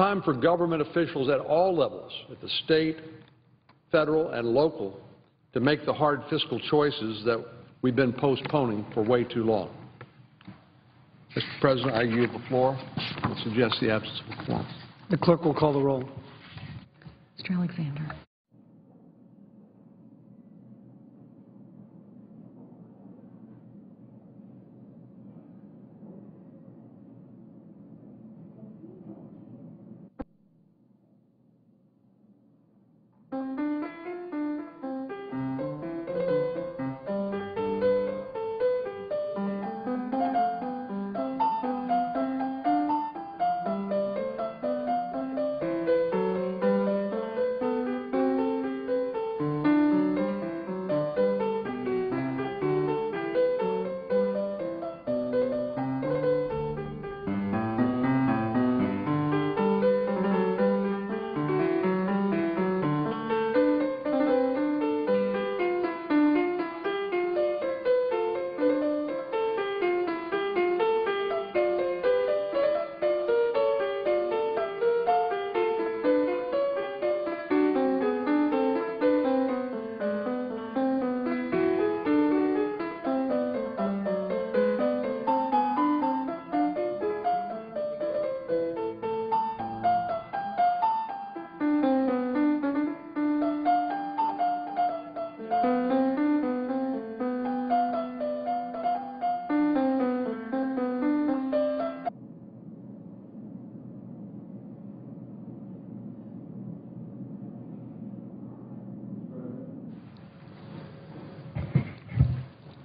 time for government officials at all levels, at the state, federal, and local, to make the hard fiscal choices that we've been postponing for way too long. Mr. President, I yield the floor and suggest the absence of a quorum. The clerk will call the roll. Mr. Alexander.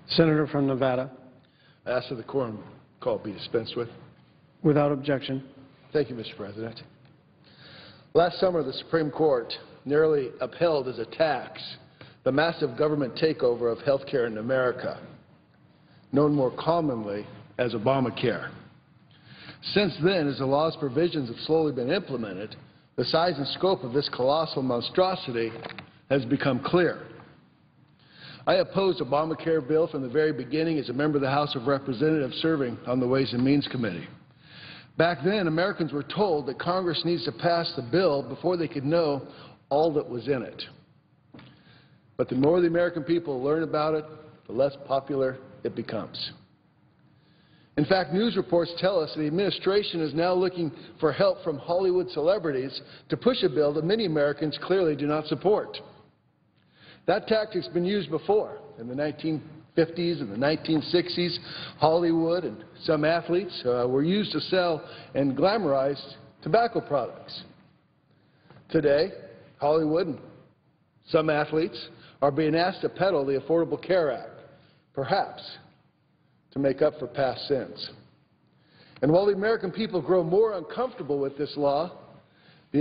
Senator from Nevada. I ask that the quorum call be dispensed with. Without objection. Thank you, Mr. President. Last summer, the Supreme Court nearly upheld as a tax the massive government takeover of health care in America, known more commonly as Obamacare. Since then, as the law's provisions have slowly been implemented, the size and scope of this colossal monstrosity has become clear. I opposed the Obamacare bill from the very beginning as a member of the House of Representatives serving on the Ways and Means Committee. Back then, Americans were told that Congress needs to pass the bill before they could know all that was in it. But the more the American people learn about it, the less popular it becomes. In fact, news reports tell us the administration is now looking for help from Hollywood celebrities to push a bill that many Americans clearly do not support. That tactic's been used before. In the 1950s and the 1960s, Hollywood and some athletes were used to sell and glamorize tobacco products. Today, Hollywood and some athletes are being asked to peddle the Affordable Care Act, perhaps to make up for past sins. And while the American people grow more uncomfortable with this law, the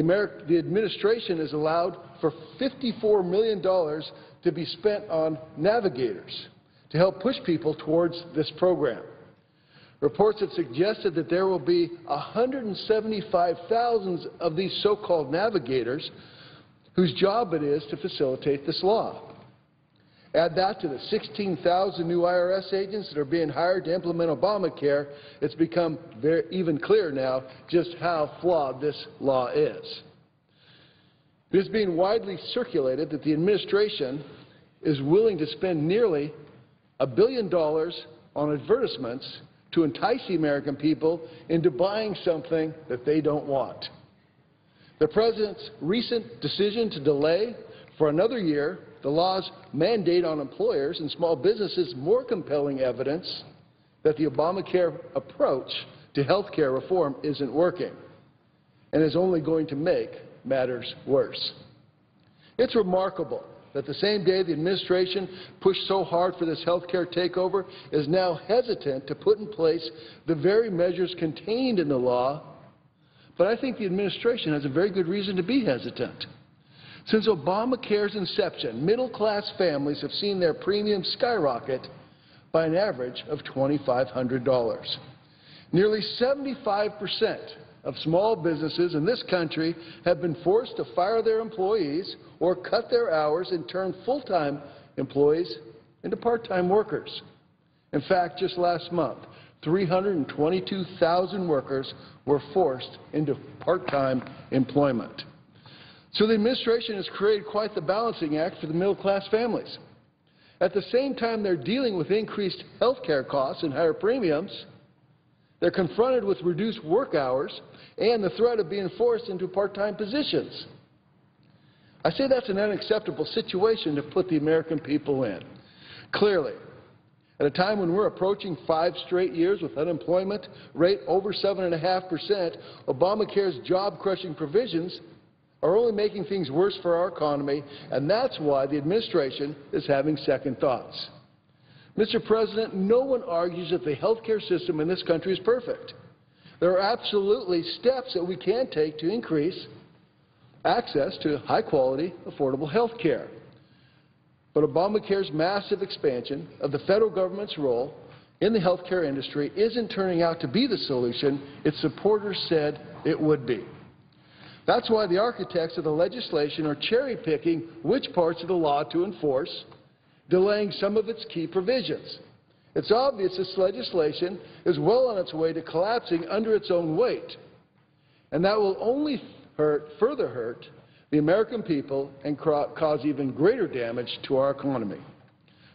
administration has allowed for $54 million to be spent on navigators to help push people towards this program. Reports have suggested that there will be 175,000 of these so-called navigators whose job it is to facilitate this law. Add that to the 16,000 new IRS agents that are being hired to implement Obamacare, it's become even clearer now just how flawed this law is. It is being widely circulated that the administration is willing to spend nearly $1 billion on advertisements to entice the American people into buying something that they don't want. The President's recent decision to delay for another year the law's mandate on employers and small businesses more compelling evidence that the Obamacare approach to health care reform isn't working and is only going to make matters worse. It's remarkable that the same day the administration pushed so hard for this health care takeover is now hesitant to put in place the very measures contained in the law, but I think the administration has a very good reason to be hesitant. Since Obamacare's inception, middle-class families have seen their premiums skyrocket by an average of $2,500. Nearly 75% of small businesses in this country have been forced to fire their employees or cut their hours and turn full-time employees into part-time workers. In fact, just last month, 322,000 workers were forced into part-time employment. So the administration has created quite the balancing act for the middle-class families. At the same time they're dealing with increased health care costs and higher premiums, they're confronted with reduced work hours and the threat of being forced into part-time positions. I say that's an unacceptable situation to put the American people in. Clearly, at a time when we're approaching 5 straight years with unemployment rate over 7.5%, Obamacare's job-crushing provisions are only making things worse for our economy, and that's why the administration is having second thoughts. Mr. President, no one argues that the health care system in this country is perfect. There are absolutely steps that we can take to increase access to high-quality, affordable health care. But Obamacare's massive expansion of the federal government's role in the health care industry isn't turning out to be the solution its supporters said it would be. That's why the architects of the legislation are cherry-picking which parts of the law to enforce, delaying some of its key provisions. It's obvious this legislation is well on its way to collapsing under its own weight, and that will only further hurt the American people and cause even greater damage to our economy.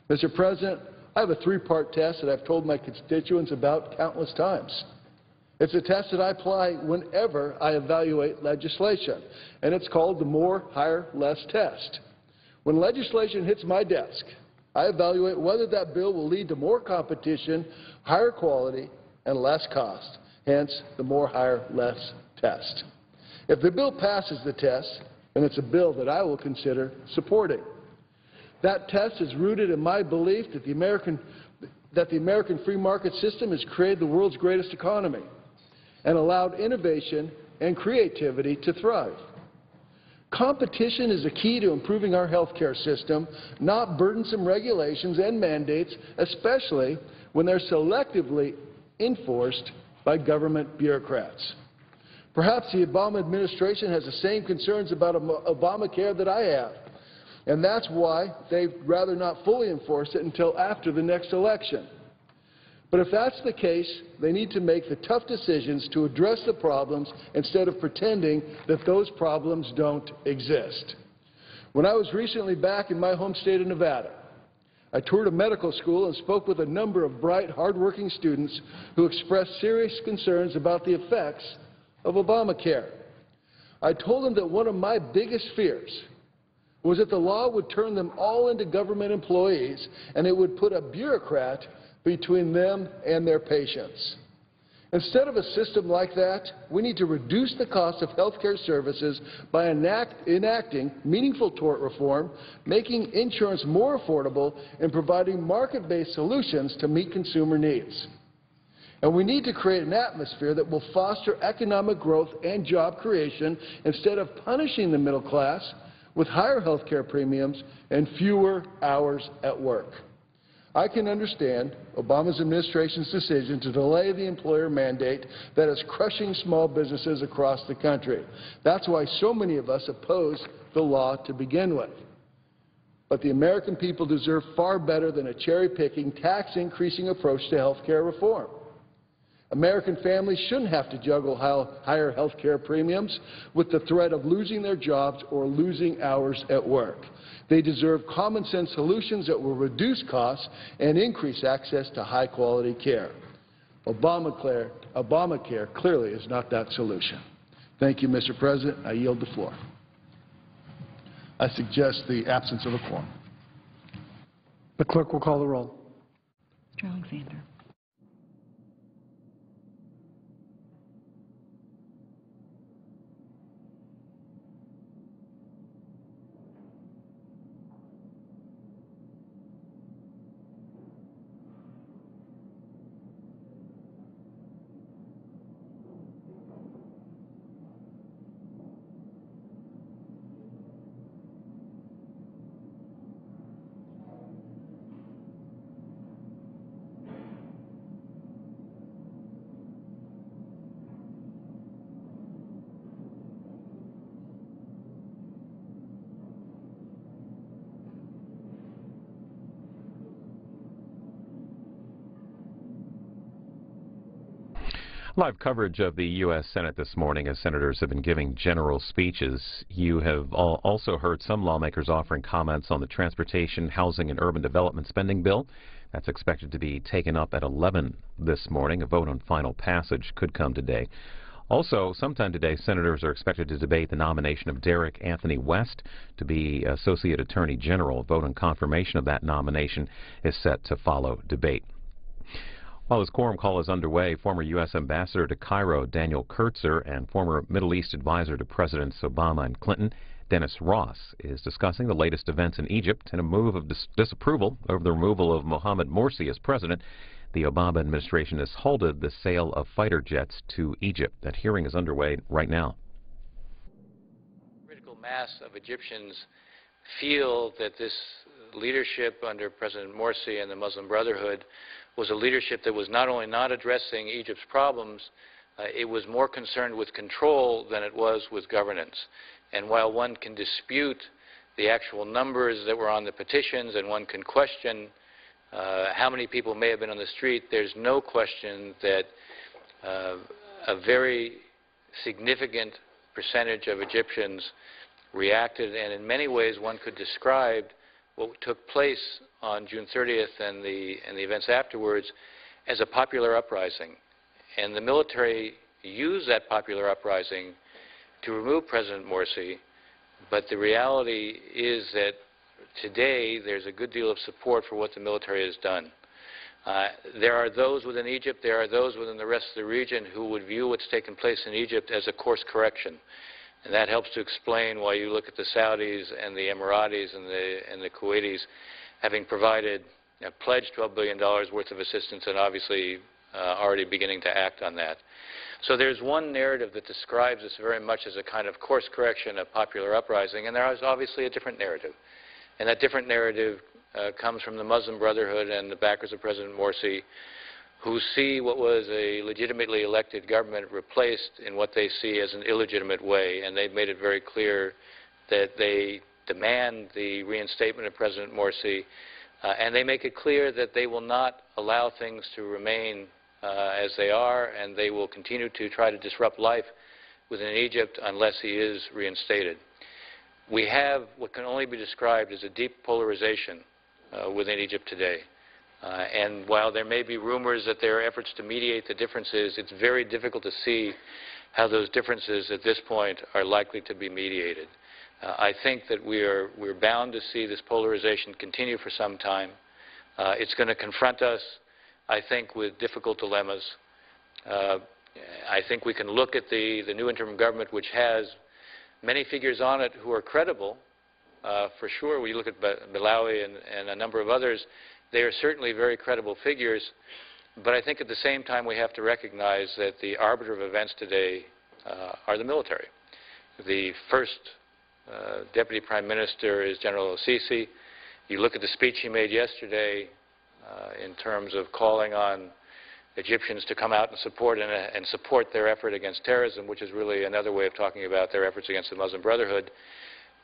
Mr. President, I have a 3-part test that I've told my constituents about countless times. It's a test that I apply whenever I evaluate legislation, and it's called the more, higher, less test. When legislation hits my desk, I evaluate whether that bill will lead to more competition, higher quality, and less cost, hence the more, higher, less test. If the bill passes the test, then it's a bill that I will consider supporting. That test is rooted in my belief that the American free market system has created the world's greatest economy and allowed innovation and creativity to thrive. Competition is the key to improving our health care system, not burdensome regulations and mandates, especially when they're selectively enforced by government bureaucrats. Perhaps the Obama administration has the same concerns about Obamacare that I have, and that's why they'd rather not fully enforce it until after the next election. But if that's the case, they need to make the tough decisions to address the problems instead of pretending that those problems don't exist. When I was recently back in my home state of Nevada, I toured a medical school and spoke with a number of bright, hardworking students who expressed serious concerns about the effects of Obamacare. I told them that one of my biggest fears was that the law would turn them all into government employees and it would put a bureaucrat between them and their patients. Instead of a system like that, we need to reduce the cost of health care services by enacting meaningful tort reform, making insurance more affordable, and providing market-based solutions to meet consumer needs. And we need to create an atmosphere that will foster economic growth and job creation instead of punishing the middle class with higher health care premiums and fewer hours at work. I can understand Obama's administration's decision to delay the employer mandate that is crushing small businesses across the country. That's why so many of us opposed the law to begin with. But the American people deserve far better than a cherry-picking, tax-increasing approach to health care reform. American families shouldn't have to juggle higher health care premiums with the threat of losing their jobs or losing hours at work. They deserve common-sense solutions that will reduce costs and increase access to high-quality care. Obamacare clearly is not that solution. Thank you, Mr. President. I yield the floor. I suggest the absence of a quorum. The clerk will call the roll. Mr. Alexander. Live coverage of the U.S. Senate this morning as senators have been giving general speeches. You have also heard some lawmakers offering comments on the Transportation, Housing, and Urban Development spending bill. That's expected to be taken up at 11 this morning. A vote on final passage could come today. Also, sometime today, senators are expected to debate the nomination of Derek Anthony West to be Associate Attorney General. A vote on confirmation of that nomination is set to follow debate. While his quorum call is underway, former U.S. Ambassador to Cairo Daniel Kurtzer and former Middle East advisor to Presidents Obama and Clinton Dennis Ross is discussing the latest events in Egypt in a move of disapproval over the removal of Mohamed Morsi as president. The Obama administration has halted the sale of fighter jets to Egypt. That hearing is underway right now. Critical mass of Egyptians feel that this leadership under President Morsi and the Muslim Brotherhood was a leadership that was not only not addressing Egypt's problems, it was more concerned with control than it was with governance. And while one can dispute the actual numbers that were on the petitions and one can question how many people may have been on the street, there's no question that a very significant percentage of Egyptians reacted, and in many ways one could describe what took place on June 30th and the events afterwards as a popular uprising. And the military used that popular uprising to remove President Morsi, but the reality is that today there's a good deal of support for what the military has done. There are those within Egypt, there are those within the rest of the region who would view what's taken place in Egypt as a course correction. And that helps to explain why you look at the Saudis and the Emiratis and the Kuwaitis having provided, pledged $12 billion worth of assistance and obviously already beginning to act on that. So there's one narrative that describes this very much as a kind of course correction, a popular uprising, and there is obviously a different narrative. And that different narrative comes from the Muslim Brotherhood and the backers of President Morsi, who see what was a legitimately elected government replaced in what they see as an illegitimate way. And they've made it very clear that they demand the reinstatement of President Morsi, and they make it clear that they will not allow things to remain as they are, and they will continue to try to disrupt life within Egypt unless he is reinstated. We have what can only be described as a deep polarization within Egypt today. And while there may be rumors that there are efforts to mediate the differences, it's very difficult to see how those differences at this point are likely to be mediated. I think that we're bound to see this polarization continue for some time. It's going to confront us, I think, with difficult dilemmas. I think we can look at the new interim government, which has many figures on it who are credible, for sure. We look at Bilawi and a number of others. They are certainly very credible figures, but I think at the same time we have to recognize that the arbiter of events today are the military. The first Deputy Prime Minister is General al-Sisi. You look at the speech he made yesterday in terms of calling on Egyptians to come out and support their effort against terrorism, which is really another way of talking about their efforts against the Muslim Brotherhood.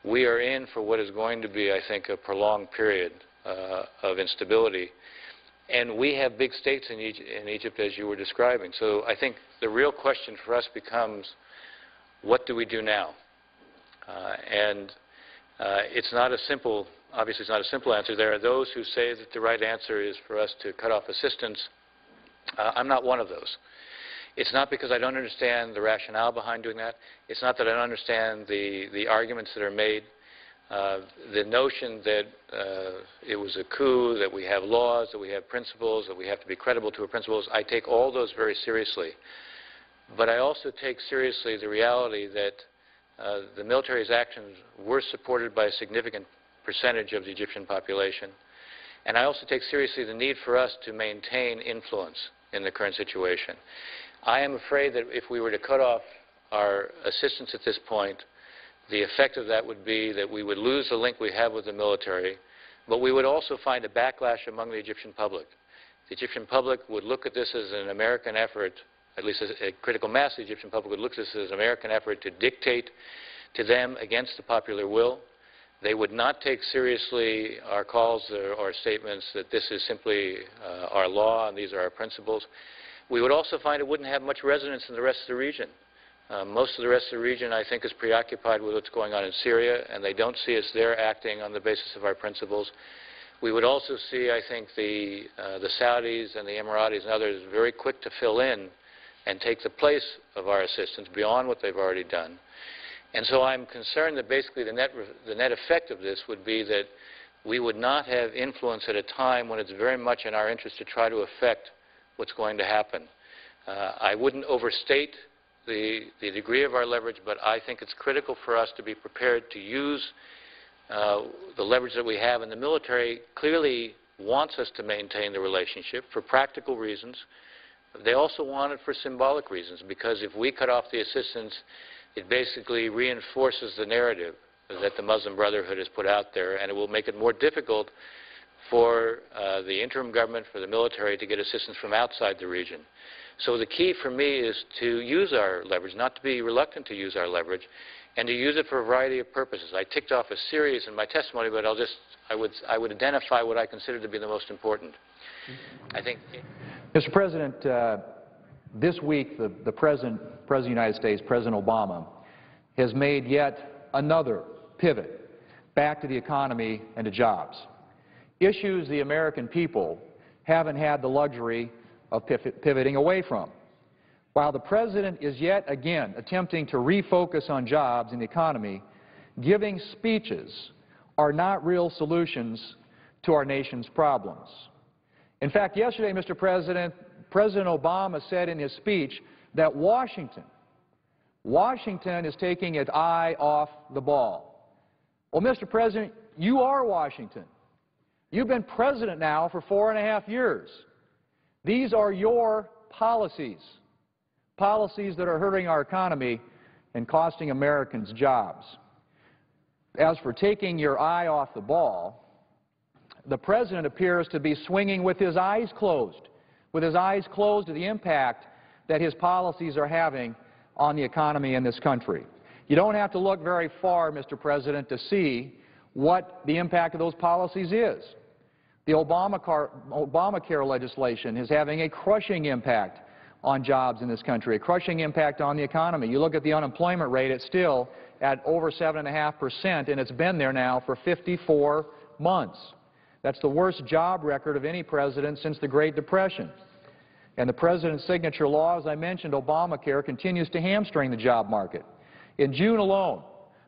We are in for what is going to be, I think, a prolonged period of instability. And we have big states in Egypt, as you were describing. So I think the real question for us becomes, what do we do now? It's not a simple, obviously it's not a simple answer. There are those who say that the right answer is for us to cut off assistance. I'm not one of those. It's not because I don't understand the rationale behind doing that. It's not that I don't understand the arguments that are made. The notion that it was a coup, that we have laws, that we have principles, that we have to be credible to our principles, I take all those very seriously. But I also take seriously the reality that the military's actions were supported by a significant percentage of the Egyptian population. And I also take seriously the need for us to maintain influence in the current situation. I am afraid that if we were to cut off our assistance at this point, the effect of that would be that we would lose the link we have with the military, but we would also find a backlash among the Egyptian public. The Egyptian public would look at this as an American effort, at least a critical mass of the Egyptian public would look at this as an American effort to dictate to them against the popular will. They would not take seriously our calls or statements that this is simply our law and these are our principles. We would also find it wouldn't have much resonance in the rest of the region. Most of the rest of the region, I think, is preoccupied with what's going on in Syria, and they don't see us there acting on the basis of our principles. We would also see, I think, the Saudis and the Emiratis and others very quick to fill in and take the place of our assistance beyond what they've already done. And so I'm concerned that basically the net effect of this would be that we would not have influence at a time when it's very much in our interest to try to affect what's going to happen. I wouldn't overstate the degree of our leverage, but I think it's critical for us to be prepared to use the leverage that we have. And the military clearly wants us to maintain the relationship for practical reasons. They also want it for symbolic reasons, because if we cut off the assistance, it basically reinforces the narrative that the Muslim Brotherhood has put out there, and it will make it more difficult for the interim government, for the military, to get assistance from outside the region. So the key for me is to use our leverage, not to be reluctant to use our leverage, and to use it for a variety of purposes. I ticked off a series in my testimony, but I would identify what I consider to be the most important. I think. Mr. President, this week the President of the United States, President Obama, has made yet another pivot back to the economy and to jobs. Issues the American people haven't had the luxury of pivoting away from. While the President is yet again attempting to refocus on jobs and the economy, giving speeches are not real solutions to our nation's problems. In fact, yesterday, Mr. President, President Obama said in his speech that Washington is taking its eye off the ball. Well, Mr. President, you are Washington. You've been president now for 4.5 years. These are your policies, policies that are hurting our economy and costing Americans jobs. As for taking your eye off the ball, the President appears to be swinging with his eyes closed to the impact that his policies are having on the economy in this country. You don't have to look very far, Mr. President, to see what the impact of those policies is. The Obamacare legislation is having a crushing impact on jobs in this country, a crushing impact on the economy. You look at the unemployment rate, it's still at over 7.5%, and it's been there now for 54 months. That's the worst job record of any president since the Great Depression. And the President's signature law, as I mentioned, Obamacare, continues to hamstring the job market. In June alone,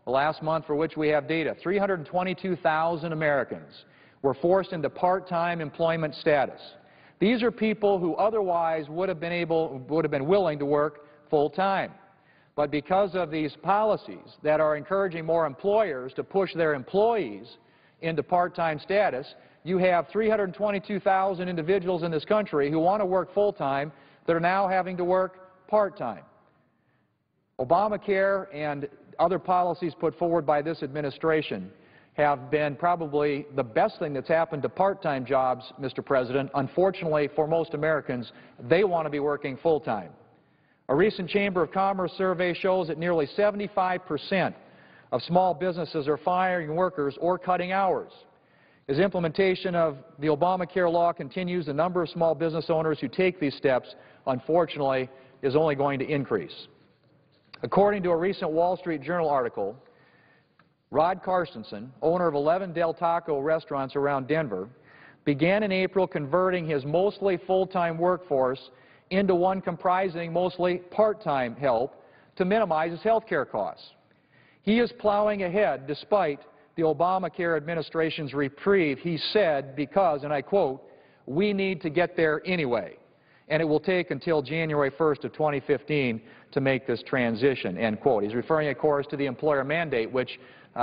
the last month for which we have data, 322,000 Americans were forced into part-time employment status. These are people who otherwise would have been willing to work full-time. But because of these policies that are encouraging more employers to push their employees into part-time status, you have 322,000 individuals in this country who want to work full-time that are now having to work part-time. Obamacare and other policies put forward by this administration have been probably the best thing that's happened to part-time jobs, Mr. President. Unfortunately, for most Americans, they want to be working full-time. A recent Chamber of Commerce survey shows that nearly 75% of small businesses are firing workers or cutting hours. As implementation of the Obamacare law continues, the number of small business owners who take these steps, unfortunately, is only going to increase. According to a recent Wall Street Journal article, Rod Carstensen, owner of 11 Del Taco restaurants around Denver, began in April converting his mostly full-time workforce into one comprising mostly part-time help to minimize his health care costs. He is plowing ahead despite the Obamacare administration's reprieve, he said, because, and I quote, "We need to get there anyway, and it will take until January 1st of 2015 to make this transition," end quote. He's referring, of course, to the employer mandate, which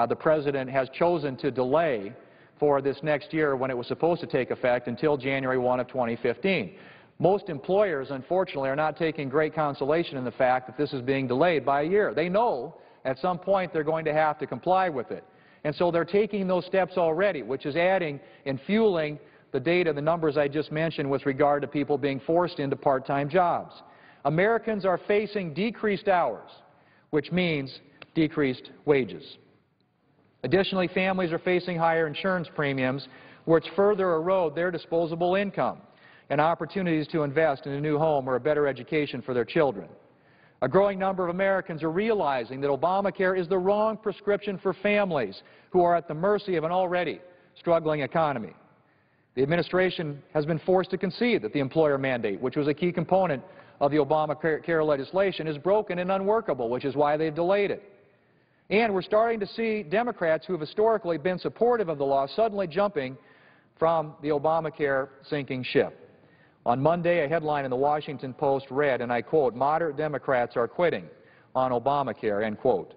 the President has chosen to delay for this next year when it was supposed to take effect until January 1 of 2015. Most employers, unfortunately, are not taking great consolation in the fact that this is being delayed by a year. They know at some point they're going to have to comply with it. And so they're taking those steps already, which is adding and fueling the data, the numbers I just mentioned with regard to people being forced into part-time jobs. Americans are facing decreased hours, which means decreased wages. Additionally, families are facing higher insurance premiums, which further erode their disposable income. and opportunities to invest in a new home or a better education for their children. A growing number of Americans are realizing that Obamacare is the wrong prescription for families who are at the mercy of an already struggling economy. The administration has been forced to concede that the employer mandate, which was a key component of the Obamacare legislation, is broken and unworkable, which is why they've delayed it. And we're starting to see Democrats who have historically been supportive of the law suddenly jumping from the Obamacare sinking ship. On Monday, a headline in the Washington Post read, and I quote, "Moderate Democrats are quitting on Obamacare," end quote.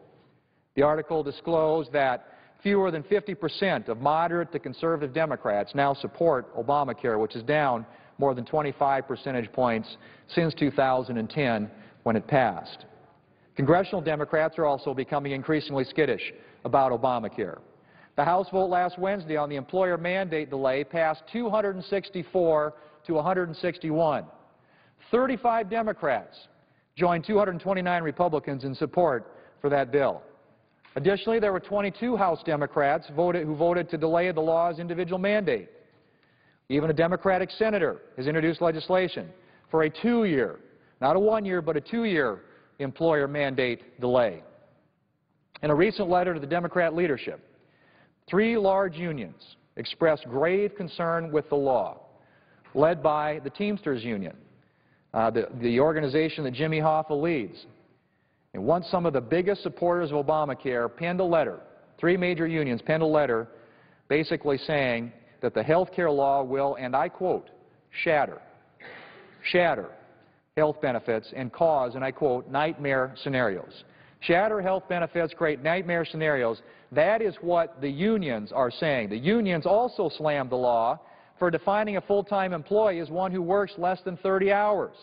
The article disclosed that fewer than 50% of moderate to conservative Democrats now support Obamacare, which is down more than 25 percentage points since 2010 when it passed. Congressional Democrats are also becoming increasingly skittish about Obamacare. The House vote last Wednesday on the employer mandate delay passed 264 to 161. 35 Democrats joined 229 Republicans in support for that bill. Additionally, there were 22 House Democrats who voted to delay the law's individual mandate. Even a Democratic senator has introduced legislation for a 2-year, not a 1-year, but a 2-year employer mandate delay. In a recent letter to the Democrat leadership, 3 large unions expressed grave concern with the law, led by the Teamsters Union, the organization that Jimmy Hoffa leads. And once some of the biggest supporters of Obamacare penned a letter, 3 major unions penned a letter basically saying that the health care law will, and I quote, shatter health benefits and cause, and I quote, nightmare scenarios. Shatter health benefits, create nightmare scenarios. That is what the unions are saying. The unions also slammed the law for defining a full-time employee as one who works less than 30 hours.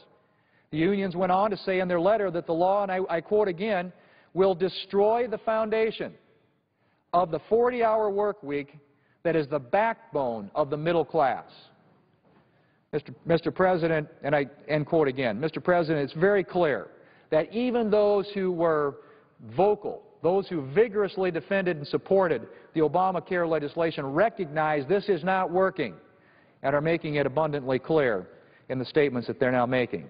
The unions went on to say in their letter that the law, and I quote again, will destroy the foundation of the 40-hour work week that is the backbone of the middle class. Mr. President, and I end quote again, Mr. President, it's very clear that even those who were vocal, those who vigorously defended and supported the Obamacare legislation recognize this is not working and are making it abundantly clear in the statements that they're now making.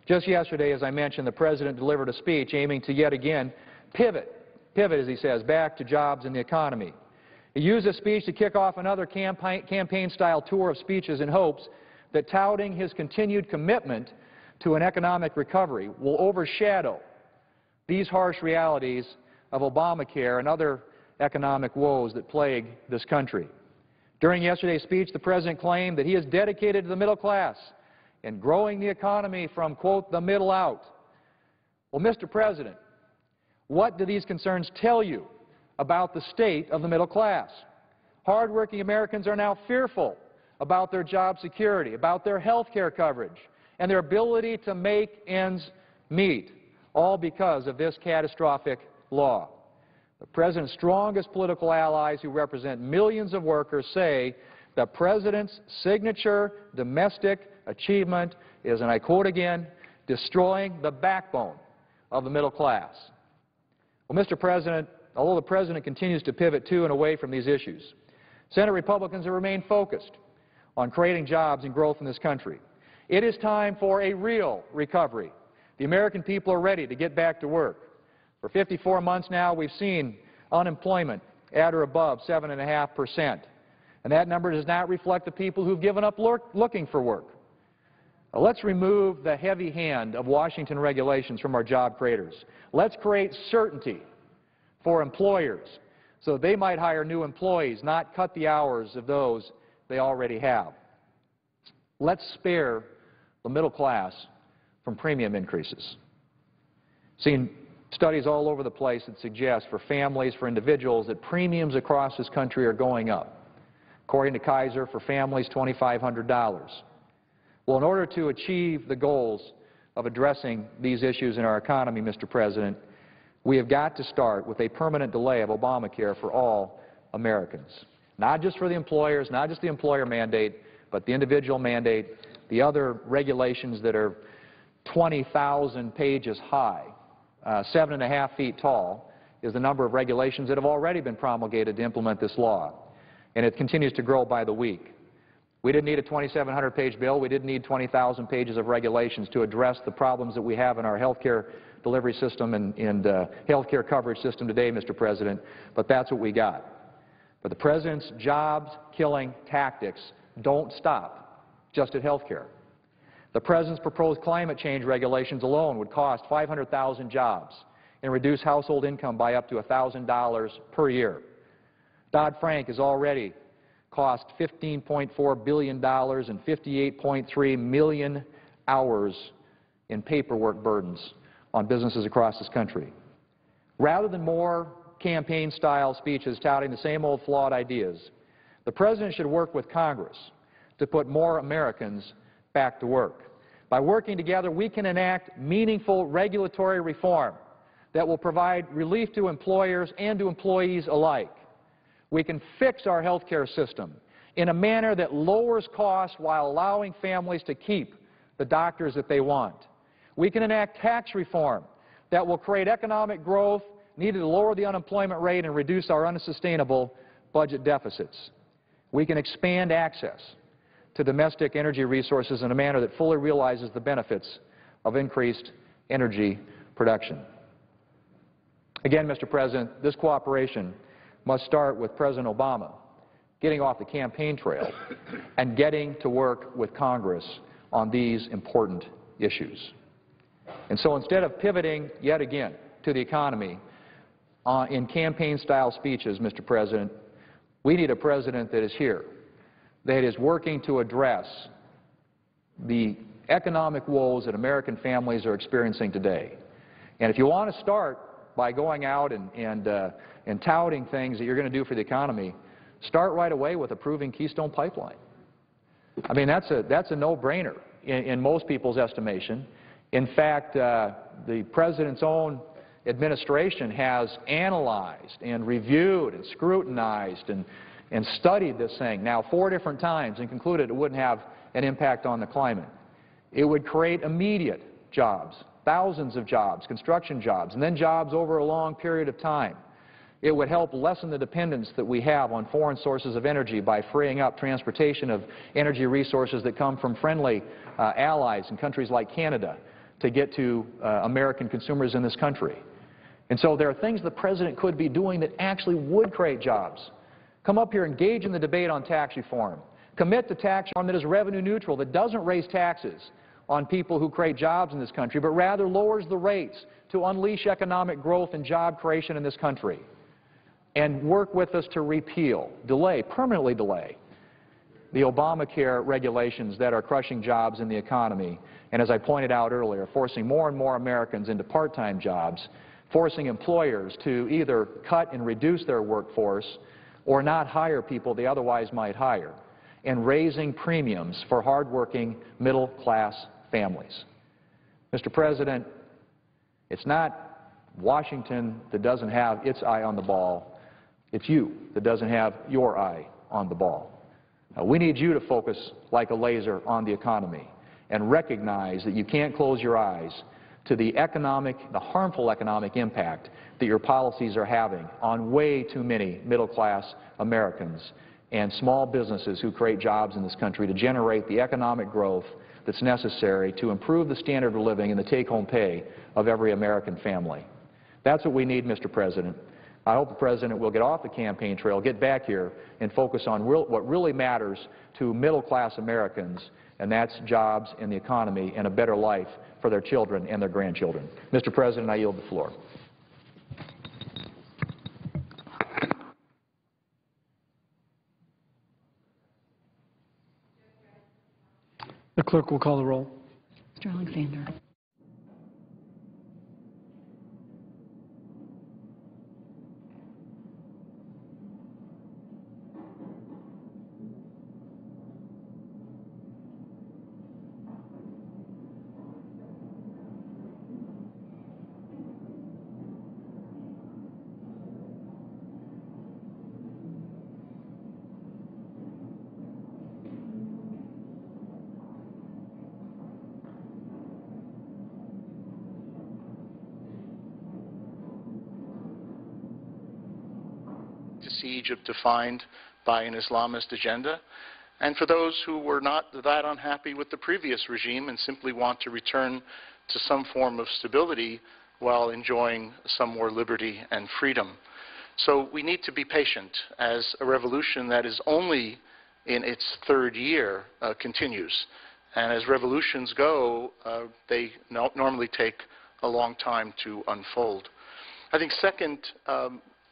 Just yesterday, as I mentioned, the President delivered a speech aiming to yet again pivot, as he says, back to jobs and the economy. He used this speech to kick off another campaign-style tour of speeches in hopes that touting his continued commitment to an economic recovery will overshadow these harsh realities of Obamacare and other economic woes that plague this country. During yesterday's speech, the President claimed that he is dedicated to the middle class and growing the economy from, quote, the middle out. Well, Mr. President, what do these concerns tell you about the state of the middle class? Hardworking Americans are now fearful about their job security, about their health care coverage, and their ability to make ends meet, all because of this catastrophic law. The President's strongest political allies who represent millions of workers say the President's signature domestic achievement is, and I quote again, destroying the backbone of the middle class. Well, Mr. President, although the President continues to pivot to and away from these issues, Senate Republicans have remained focused on creating jobs and growth in this country. It is time for a real recovery. The American people are ready to get back to work. For 54 months now, we've seen unemployment at or above 7.5%. And that number does not reflect the people who've given up looking for work. Now, let's remove the heavy hand of Washington regulations from our job creators. Let's create certainty for employers so that they might hire new employees, not cut the hours of those they already have. Let's spare the middle class from premium increases. Seen studies all over the place that suggest for families, for individuals, that premiums across this country are going up. According to Kaiser, for families, $2,500. Well, in order to achieve the goals of addressing these issues in our economy, Mr. President, we have got to start with a permanent delay of Obamacare for all Americans. Not just for the employers, not just the employer mandate, but the individual mandate, the other regulations that are 20,000 pages high, 7.5 feet tall, is the number of regulations that have already been promulgated to implement this law. And it continues to grow by the week. We didn't need a 2,700-page bill. We didn't need 20,000 pages of regulations to address the problems that we have in our health care delivery system and health care coverage system today, Mr. President, but that's what we got. But the President's jobs-killing tactics don't stop just at health care. The President's proposed climate change regulations alone would cost 500,000 jobs and reduce household income by up to $1,000 per year. Dodd-Frank has already cost $15.4 billion and 58.3 million hours in paperwork burdens on businesses across this country. Rather than more campaign-style speeches touting the same old flawed ideas, the President should work with Congress to put more Americans back to work. By working together, we can enact meaningful regulatory reform that will provide relief to employers and to employees alike. We can fix our health care system in a manner that lowers costs while allowing families to keep the doctors that they want. We can enact tax reform that will create economic growth needed to lower the unemployment rate and reduce our unsustainable budget deficits. We can expand access to domestic energy resources in a manner that fully realizes the benefits of increased energy production. Again, Mr. President, this cooperation must start with President Obama getting off the campaign trail and getting to work with Congress on these important issues. And so instead of pivoting yet again to the economy in campaign-style speeches, Mr. President, we need a president that is here, that is working to address the economic woes that American families are experiencing today. And if you want to start by going out and touting things that you're going to do for the economy, start right away with approving Keystone Pipeline. I mean, that's a no-brainer in most people's estimation. In fact, the President's own administration has analyzed and reviewed and scrutinized and studied this thing now 4 different times and concluded it wouldn't have an impact on the climate. It would create immediate jobs, thousands of jobs, construction jobs, and then jobs over a long period of time. It would help lessen the dependence that we have on foreign sources of energy by freeing up transportation of energy resources that come from friendly allies in countries like Canada to get to American consumers in this country. And so there are things the President could be doing that actually would create jobs. Come up here, engage in the debate on tax reform. Commit to tax reform that is revenue neutral, that doesn't raise taxes on people who create jobs in this country, but rather lowers the rates to unleash economic growth and job creation in this country. And work with us to repeal, delay, permanently delay the Obamacare regulations that are crushing jobs in the economy, and as I pointed out earlier, forcing more and more Americans into part-time jobs, forcing employers to either cut and reduce their workforce or not hire people they otherwise might hire, and raising premiums for hardworking middle-class families. Mr. President, it's not Washington that doesn't have its eye on the ball. It's you that doesn't have your eye on the ball. We need you to focus like a laser on the economy and recognize that you can't close your eyes to the harmful economic impact that your policies are having on way too many middle-class Americans and small businesses who create jobs in this country to generate the economic growth that's necessary to improve the standard of living and the take-home pay of every American family. That's what we need, Mr. President. I hope the President will get off the campaign trail, get back here, and focus on what really matters to middle-class Americans, and that's jobs and the economy and a better life for their children and their grandchildren. Mr. President, I yield the floor. The clerk will call the roll. Mr. Alexander. To see Egypt defined by an Islamist agenda. and for those who were not that unhappy with the previous regime and simply want to return to some form of stability while enjoying some more liberty and freedom. So we need to be patient as a revolution that is only in its third year continues. And as revolutions go, they normally take a long time to unfold. I think second,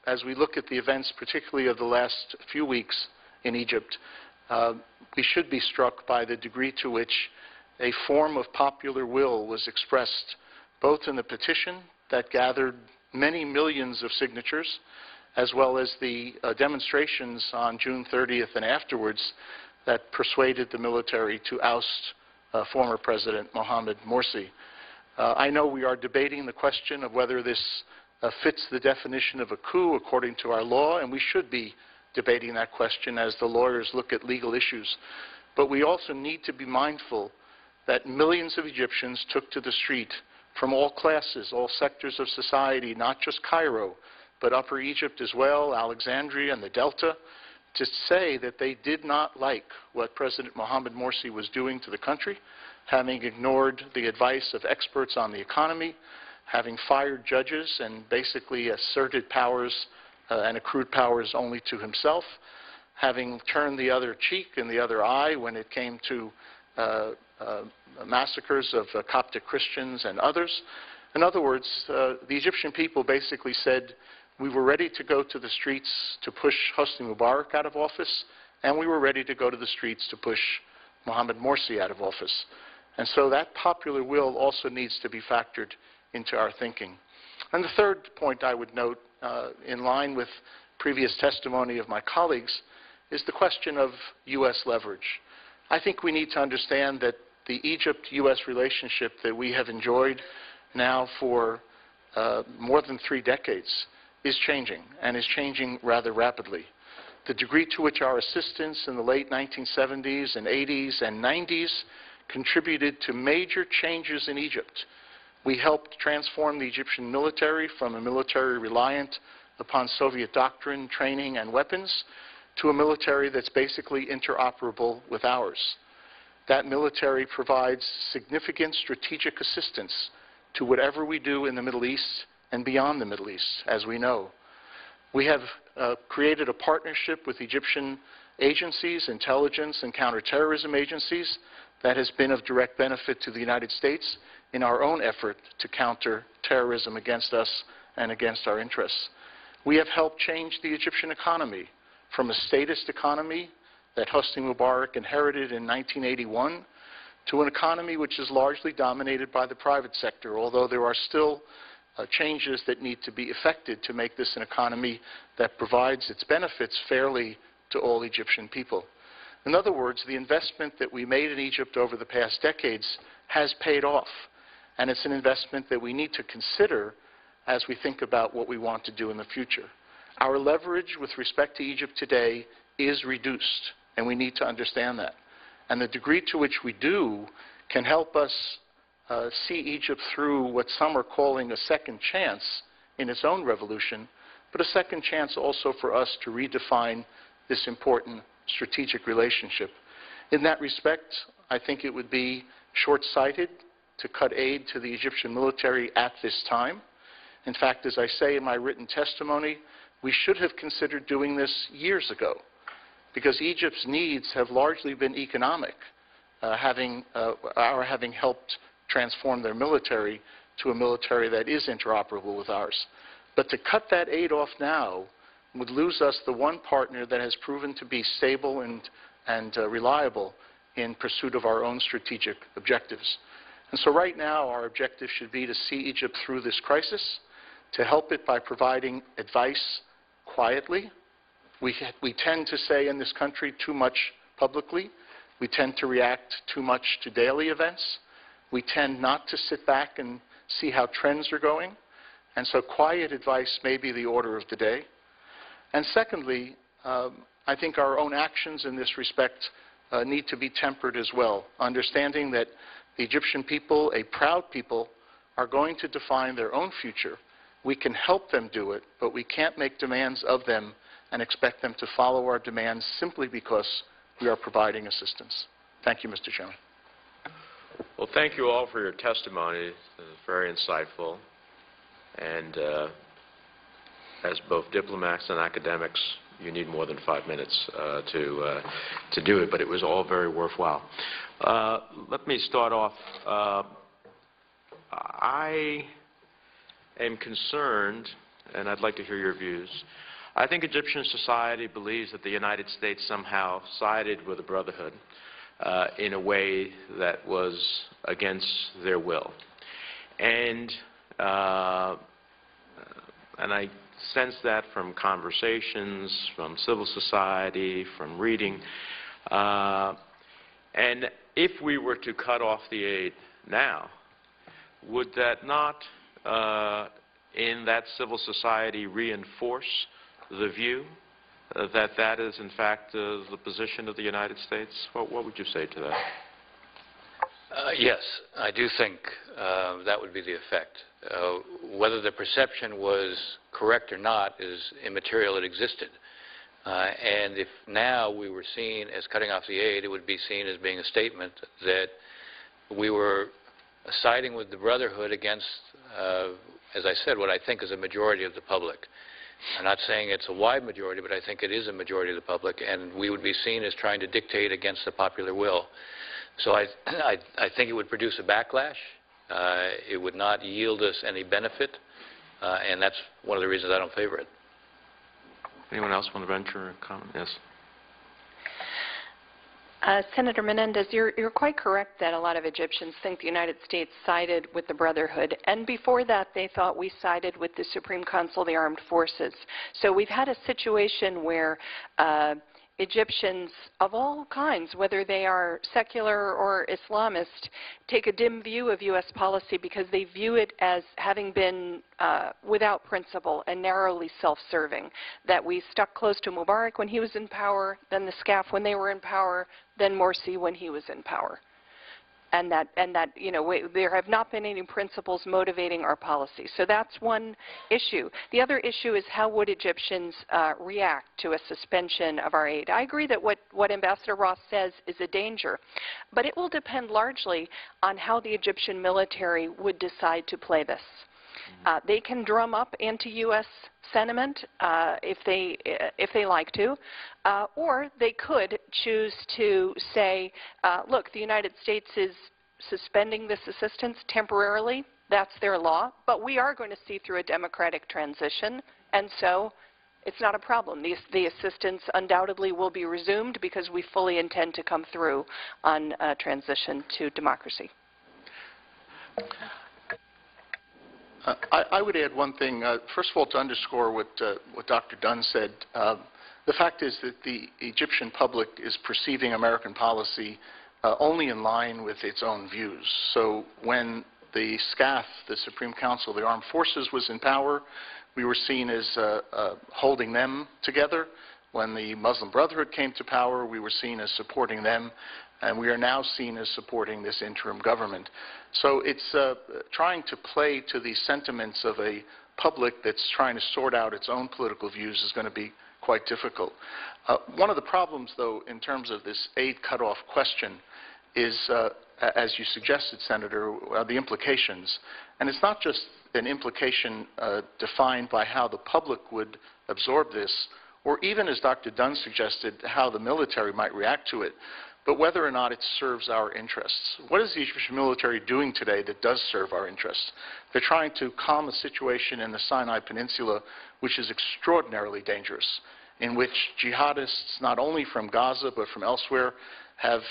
as we look at the events, particularly of the last few weeks in Egypt, we should be struck by the degree to which a form of popular will was expressed both in the petition that gathered many millions of signatures, as well as the demonstrations on June 30th and afterwards that persuaded the military to oust former President Mohamed Morsi. I know we are debating the question of whether this fits the definition of a coup according to our law, and we should be debating that question as the lawyers look at legal issues. But we also need to be mindful that millions of Egyptians took to the street from all classes, all sectors of society, not just Cairo, but Upper Egypt as well, Alexandria and the Delta, to say that they did not like what President Mohamed Morsi was doing to the country, having ignored the advice of experts on the economy, having fired judges and basically asserted powers and accrued powers only to himself, having turned the other cheek and the other eye when it came to massacres of Coptic Christians and others. In other words, the Egyptian people basically said, we were ready to go to the streets to push Hosni Mubarak out of office, and we were ready to go to the streets to push Mohamed Morsi out of office. And so that popular will also needs to be factored into our thinking. And the third point I would note, in line with previous testimony of my colleagues, is the question of U.S. leverage. I think we need to understand that the Egypt-U.S. relationship that we have enjoyed now for more than 3 decades is changing, and is changing rather rapidly. The degree to which our assistance in the late 1970s and 80s and 90s contributed to major changes in Egypt. We helped transform the Egyptian military from a military reliant upon Soviet doctrine, training, and weapons to a military that's basically interoperable with ours. That military provides significant strategic assistance to whatever we do in the Middle East and beyond the Middle East, as we know. We have created a partnership with Egyptian agencies, intelligence and counterterrorism agencies that has been of direct benefit to the United States in our own effort to counter terrorism against us and against our interests. We have helped change the Egyptian economy from a statist economy that Hosni Mubarak inherited in 1981 to an economy which is largely dominated by the private sector, although there are still changes that need to be effected to make this an economy that provides its benefits fairly to all Egyptian people. In other words, the investment that we made in Egypt over the past decades has paid off, and it's an investment that we need to consider as we think about what we want to do in the future. Our leverage with respect to Egypt today is reduced, and we need to understand that. And the degree to which we do can help us see Egypt through what some are calling a second chance in its own revolution, but a second chance also for us to redefine this important strategic relationship. In that respect, I think it would be short-sighted to cut aid to the Egyptian military at this time. In fact, as I say in my written testimony, we should have considered doing this years ago, because Egypt's needs have largely been economic, having helped transform their military to a military that is interoperable with ours. But to cut that aid off now would lose us the one partner that has proven to be stable and reliable in pursuit of our own strategic objectives. And so right now our objective should be to see Egypt through this crisis, to help it by providing advice quietly. We tend to say in this country too much publicly. We tend to react too much to daily events. We tend not to sit back and see how trends are going. And so quiet advice may be the order of the day. And secondly, I think our own actions in this respect need to be tempered as well, understanding that the Egyptian people, a proud people, are going to define their own future. We can help them do it, but we can't make demands of them and expect them to follow our demands simply because we are providing assistance. Thank you, Mr. Chairman. Well, thank you all for your testimony. It was very insightful. And as both diplomats and academics, you need more than 5 minutes to do it, but it was all very worthwhile. Let me start off. I am concerned, and I'd like to hear your views. I think Egyptian society believes that the United States somehow sided with the Brotherhood in a way that was against their will. And I sense that from conversations, from civil society, from reading. And if we were to cut off the aid now, would that not, in that civil society, reinforce the view that that is, in fact, the position of the United States? What would you say to that? Yes, I do think that would be the effect. Whether the perception was correct or not is immaterial. It existed. And if now we were seen as cutting off the aid, it would be seen as being a statement that we were siding with the Brotherhood against, as I said, what I think is a majority of the public. I'm not saying it's a wide majority, but I think it is a majority of the public, and we would be seen as trying to dictate against the popular will. So I think it would produce a backlash. It would not yield us any benefit, and that's one of the reasons I don't favor it. Anyone else want to venture a comment? Yes. Senator Menendez, you're quite correct that a lot of Egyptians think the United States sided with the Brotherhood, and before that they thought we sided with the Supreme Council of the Armed Forces. So we've had a situation where Egyptians of all kinds, whether they are secular or Islamist, take a dim view of U.S. policy because they view it as having been without principle and narrowly self-serving, that we stuck close to Mubarak when he was in power, then the SCAF when they were in power, then Morsi when he was in power. And that you know, there have not been any principles motivating our policy. So that's one issue. The other issue is how would Egyptians react to a suspension of our aid. I agree that what Ambassador Ross says is a danger, but it will depend largely on how the Egyptian military would decide to play this. They can drum up anti-U.S. sentiment if they like to, or they could choose to say, look, the United States is suspending this assistance temporarily. That's their law, but we are going to see through a democratic transition, and so it's not a problem. The assistance undoubtedly will be resumed because we fully intend to come through on a transition to democracy. I would add one thing. First of all, to underscore what Dr. Dunn said, the fact is that the Egyptian public is perceiving American policy only in line with its own views. So when the SCAF, the Supreme Council of the Armed Forces, was in power, we were seen as holding them together. When the Muslim Brotherhood came to power, we were seen as supporting them. And we are now seen as supporting this interim government. So it's trying to play to the sentiments of a public that's trying to sort out its own political views is going to be quite difficult. One of the problems, though, in terms of this aid cutoff question is, as you suggested, Senator, the implications. And it's not just an implication defined by how the public would absorb this, or even, as Dr. Dunn suggested, how the military might react to it, but whether or not it serves our interests. What is the Egyptian military doing today that does serve our interests? They're trying to calm a situation in the Sinai Peninsula, which is extraordinarily dangerous, in which jihadists, not only from Gaza but from elsewhere, have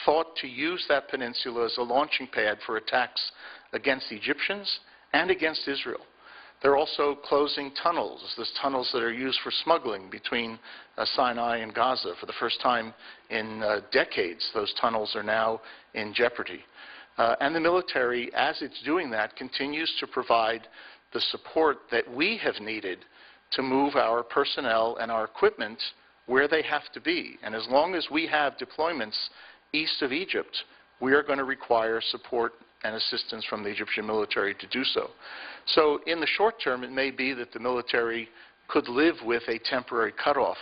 thought to use that peninsula as a launching pad for attacks against the Egyptians and against Israel. They're also closing tunnels, those tunnels that are used for smuggling between Sinai and Gaza. For the first time in decades, those tunnels are now in jeopardy. And the military, as it's doing that, continues to provide the support that we have needed to move our personnel and our equipment where they have to be. And as long as we have deployments east of Egypt, we are going to require support and assistance from the Egyptian military to do so. So in the short term, it may be that the military could live with a temporary cutoff,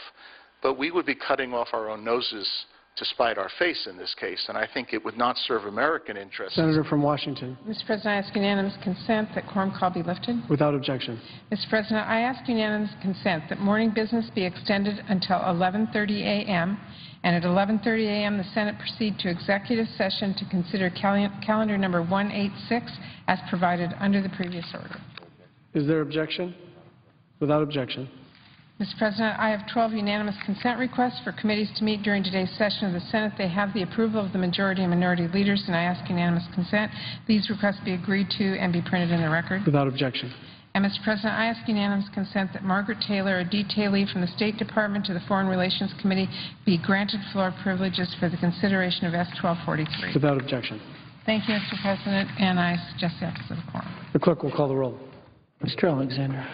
but we would be cutting off our own noses to spite our face in this case, and I think it would not serve American interests. Senator from Washington. Mr. President, I ask unanimous consent that quorum call be lifted. Without objection. Mr. President, I ask unanimous consent that morning business be extended until 11:30 a.m. and at 11:30 a.m. the Senate proceed to executive session to consider calendar number 186 as provided under the previous order. Is there objection? Without objection. Mr. President, I have 12 unanimous consent requests for committees to meet during today's session of the Senate. They have the approval of the majority and minority leaders, and I ask unanimous consent. These requests be agreed to and be printed in the record. Without objection. And, Mr. President, I ask unanimous consent that Margaret Taylor, a detailee from the State Department to the Foreign Relations Committee, be granted floor privileges for the consideration of S-1243. Without objection. Thank you, Mr. President, and I suggest the absence of a quorum. The clerk will call the roll. Mr. Alexander.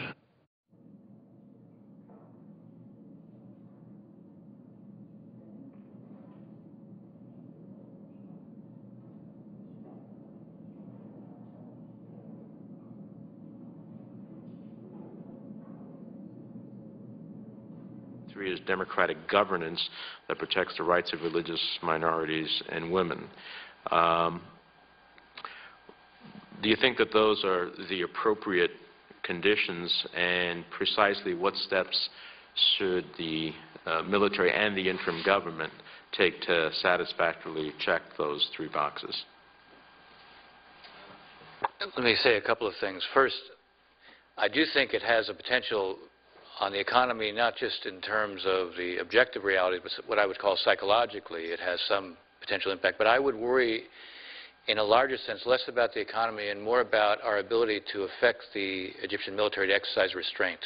Is democratic governance that protects the rights of religious minorities and women. Do you think that those are the appropriate conditions, and precisely what steps should the military and the interim government take to satisfactorily check those three boxes? Let me say a couple of things. First, I do think it has a potential on the economy, not just in terms of the objective realities, but what I would call psychologically, it has some potential impact. But I would worry in a larger sense less about the economy and more about our ability to affect the Egyptian military to exercise restraint.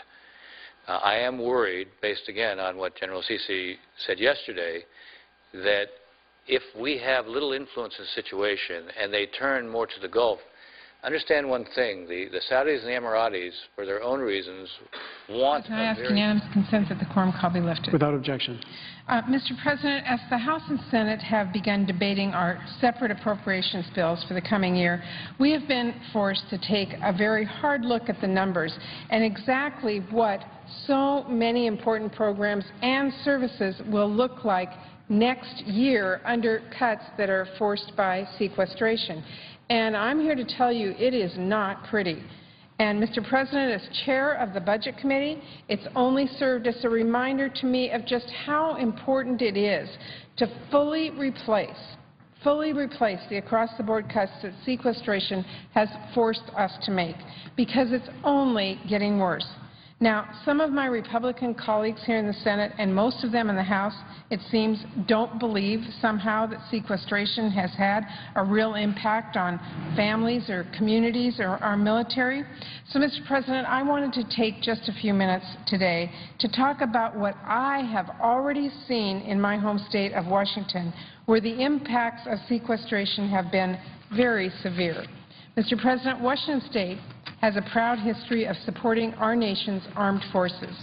I am worried, based again on what General Sisi said yesterday, that if we have little influence in the situation and they turn more to the Gulf, understand one thing, the Saudis and the Emiratis, for their own reasons, want I ask unanimous consent that the quorum call be lifted. Without objection. Mr. President, as the House and Senate have begun debating our separate appropriations bills for the coming year, we have been forced to take a very hard look at the numbers and exactly what so many important programs and services will look like next year under cuts that are forced by sequestration. And I'm here to tell you it is not pretty. And, Mr. President, as chair of the Budget Committee, it's only served as a reminder to me of just how important it is to fully replace the across-the-board cuts that sequestration has forced us to make, because it's only getting worse. Now, some of my Republican colleagues here in the Senate, and most of them in the House, it seems, don't believe somehow that sequestration has had a real impact on families or communities or our military. So, Mr. President, I wanted to take just a few minutes today to talk about what I have already seen in my home state of Washington, where the impacts of sequestration have been very severe. Mr. President, Washington State has a proud history of supporting our nation's armed forces.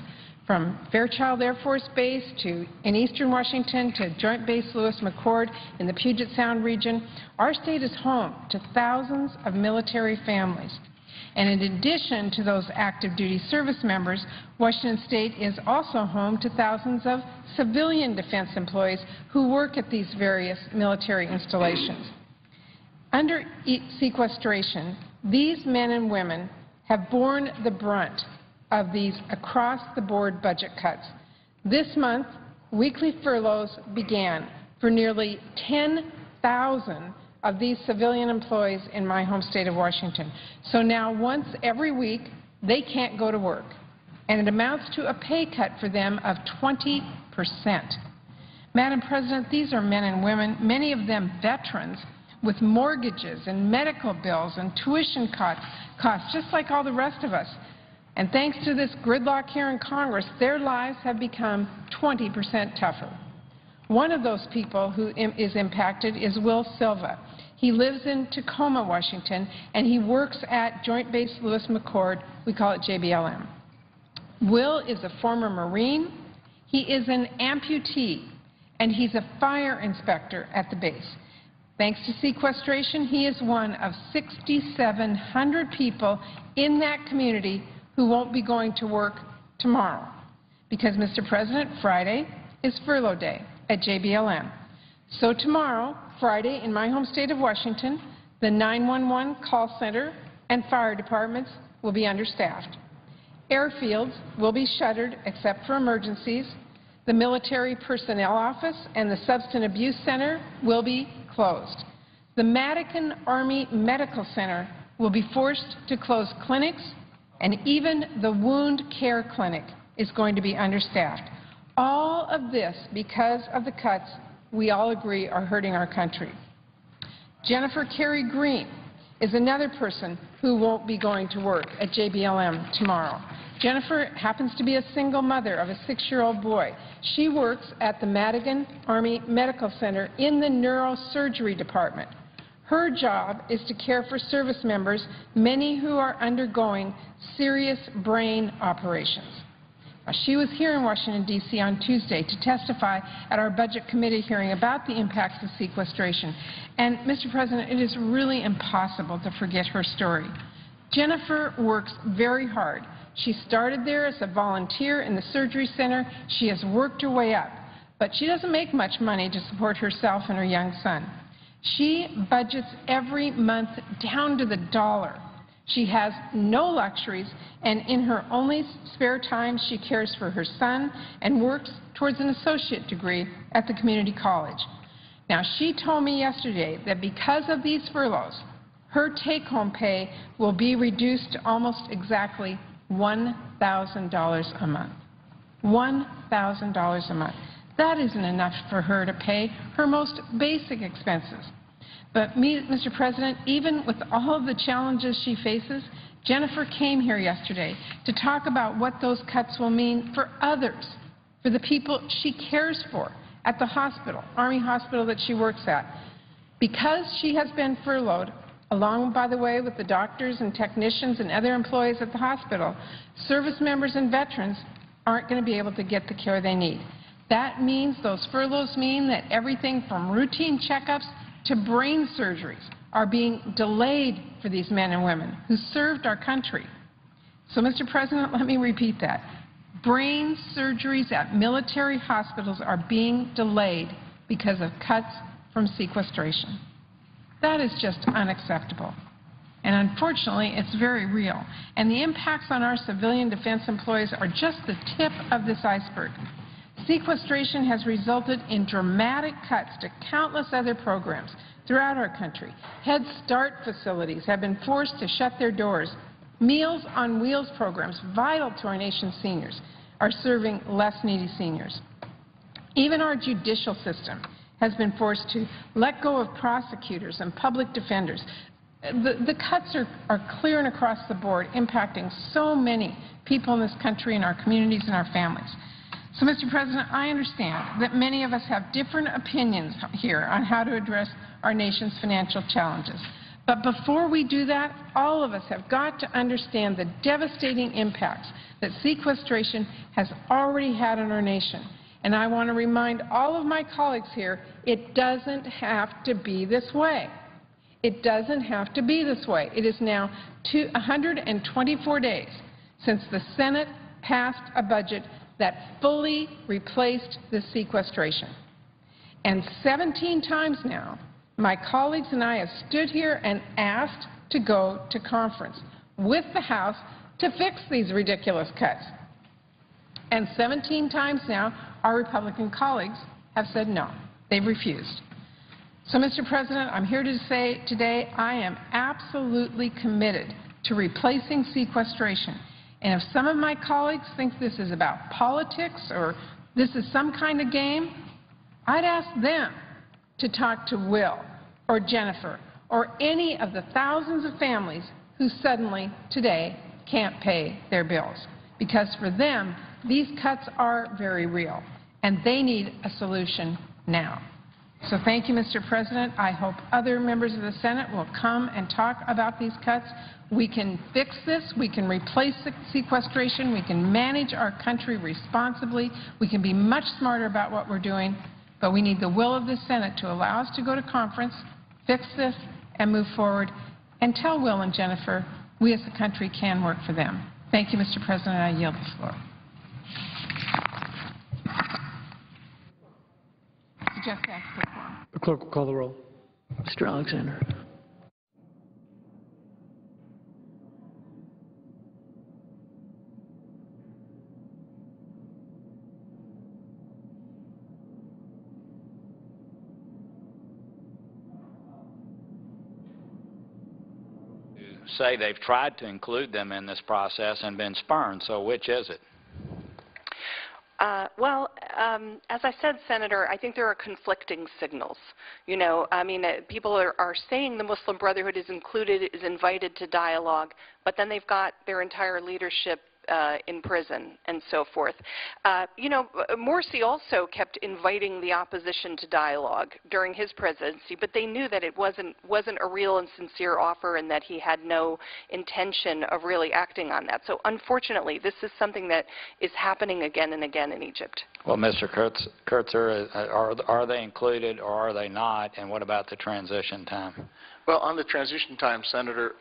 From Fairchild Air Force Base in eastern Washington to Joint Base Lewis-McChord in the Puget Sound region, our state is home to thousands of military families. And in addition to those active duty service members, Washington State is also home to thousands of civilian defense employees who work at these various military installations. Under sequestration, these men and women have borne the brunt of these across-the-board budget cuts. This month, weekly furloughs began for nearly 10,000 of these civilian employees in my home state of Washington. So now once every week, they can't go to work, and it amounts to a pay cut for them of 20%. Madam President, these are men and women, many of them veterans, with mortgages and medical bills and tuition costs, just like all the rest of us. And thanks to this gridlock here in Congress, their lives have become 20% tougher. One of those people who is impacted is Will Silva. He lives in Tacoma, Washington, and he works at Joint Base Lewis-McChord. We call it JBLM. Will is a former Marine. He is an amputee, and he's a fire inspector at the base. Thanks to sequestration, he is one of 6,700 people in that community who won't be going to work tomorrow. Because, Mr. President, Friday is furlough day at JBLM. So tomorrow, Friday, in my home state of Washington, the 911 call center and fire departments will be understaffed. Airfields will be shuttered except for emergencies. The military personnel office and the substance abuse center will be closed. The Madigan Army Medical Center will be forced to close clinics, and even the wound care clinic is going to be understaffed. All of this because of the cuts we all agree are hurting our country. Jennifer Carey Green is another person who won't be going to work at JBLM tomorrow. Jennifer happens to be a single mother of a 6-year-old boy. She works at the Madigan Army Medical Center in the neurosurgery department. Her job is to care for service members, many who are undergoing serious brain operations. She was here in Washington, D.C. on Tuesday to testify at our Budget Committee hearing about the impacts of sequestration. And, Mr. President, it is really impossible to forget her story. Jennifer works very hard. She started there as a volunteer in the surgery center. She has worked her way up. But she doesn't make much money to support herself and her young son. She budgets every month down to the dollar. She has no luxuries, and in her only spare time, she cares for her son and works towards an associate degree at the community college. Now, she told me yesterday that because of these furloughs, her take-home pay will be reduced to almost exactly $1,000 a month. $1,000 a month. That isn't enough for her to pay her most basic expenses. But, Mr. President, even with all of the challenges she faces, Jennifer came here yesterday to talk about what those cuts will mean for others, for the people she cares for at the hospital, Army hospital that she works at. Because she has been furloughed, along, by the way, with the doctors and technicians and other employees at the hospital, service members and veterans aren't going to be able to get the care they need. That means, those furloughs mean that everything from routine checkups to brain surgeries are being delayed for these men and women who served our country. So, Mr. President, let me repeat that. Brain surgeries at military hospitals are being delayed because of cuts from sequestration. That is just unacceptable. And unfortunately, it's very real. And the impacts on our civilian defense employees are just the tip of this iceberg. Sequestration has resulted in dramatic cuts to countless other programs throughout our country. Head Start facilities have been forced to shut their doors. Meals on Wheels programs, vital to our nation's seniors, are serving less needy seniors. Even our judicial system has been forced to let go of prosecutors and public defenders. The cuts are clear and across the board, impacting so many people in this country and our communities and our families. So, Mr. President, I understand that many of us have different opinions here on how to address our nation's financial challenges. But before we do that, all of us have got to understand the devastating impacts that sequestration has already had on our nation. And I want to remind all of my colleagues here, it doesn't have to be this way. It doesn't have to be this way. It is now 124 days since the Senate passed a budget that fully replaced the sequestration. And 17 times now, my colleagues and I have stood here and asked to go to conference with the House to fix these ridiculous cuts. And 17 times now, our Republican colleagues have said no. They've refused. So, Mr. President, I'm here to say today I am absolutely committed to replacing sequestration. And if some of my colleagues think this is about politics or this is some kind of game, I'd ask them to talk to Will or Jennifer or any of the thousands of families who suddenly today can't pay their bills. Because for them, these cuts are very real, and they need a solution now. So thank you, Mr. President. I hope other members of the Senate will come and talk about these cuts. We can fix this. We can replace sequestration. We can manage our country responsibly. We can be much smarter about what we're doing. But we need the will of the Senate to allow us to go to conference, fix this, and move forward, and tell Will and Jennifer we as a country can work for them. Thank you, Mr. President. I yield the floor. Just ask for quorum. Clerk will call the roll. Mr. Alexander. Say they've tried to include them in this process and been spurned, so which is it? As I said, Senator, I think there are conflicting signals. You know, I mean, people are saying the Muslim Brotherhood is included, is invited to dialogue, but then they've got their entire leadership in prison and so forth. You know, Morsi also kept inviting the opposition to dialogue during his presidency, but they knew that it wasn't a real and sincere offer and that he had no intention of really acting on that. So unfortunately, this is something that is happening again and again in Egypt. Well, Mr. Kurtzer, are they included or are they not, and what about the transition time? Well, on the transition time, Senator,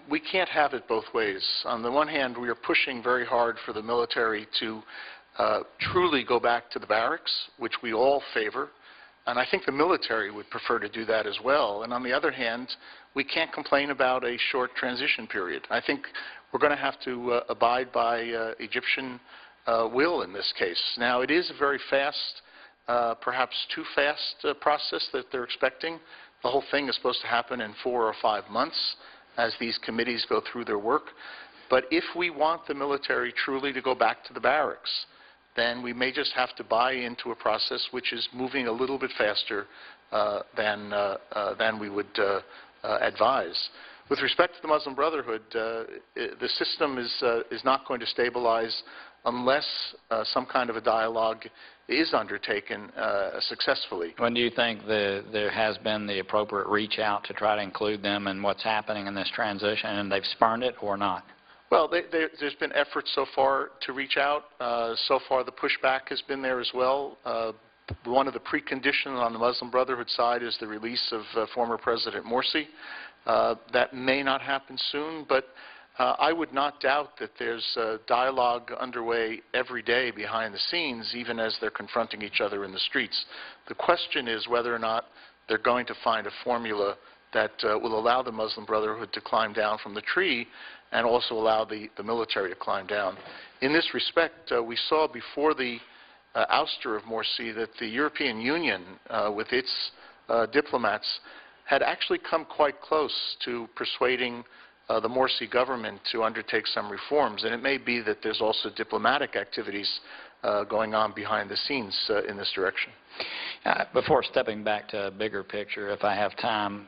we can't have it both ways. On the one hand, we are pushing very hard for the military to truly go back to the barracks, which we all favor, and I think the military would prefer to do that as well. And on the other hand, we can't complain about a short transition period. I think we're going to have to abide by Egyptian will in this case. Now, it is a very fast, perhaps too fast process that they're expecting. The whole thing is supposed to happen in 4 or 5 months as these committees go through their work. But if we want the military truly to go back to the barracks, then we may just have to buy into a process which is moving a little bit faster than we would advise. With respect to the Muslim Brotherhood, the system is not going to stabilize unless some kind of a dialogue is undertaken successfully. When do you think there has been the appropriate reach out to try to include them in what's happening in this transition, and they've spurned it or not? Well, there's been efforts so far to reach out. So far, the pushback has been there as well. One of the preconditions on the Muslim Brotherhood side is the release of former President Morsi. That may not happen soon, but I would not doubt that there's dialogue underway every day behind the scenes, even as they're confronting each other in the streets. The question is whether or not they're going to find a formula that will allow the Muslim Brotherhood to climb down from the tree and also allow the military to climb down. In this respect, we saw before the ouster of Morsi that the European Union, with its diplomats, had actually come quite close to persuading the Morsi government to undertake some reforms. And it may be that there's also diplomatic activities going on behind the scenes in this direction. Before stepping back to a bigger picture, if I have time,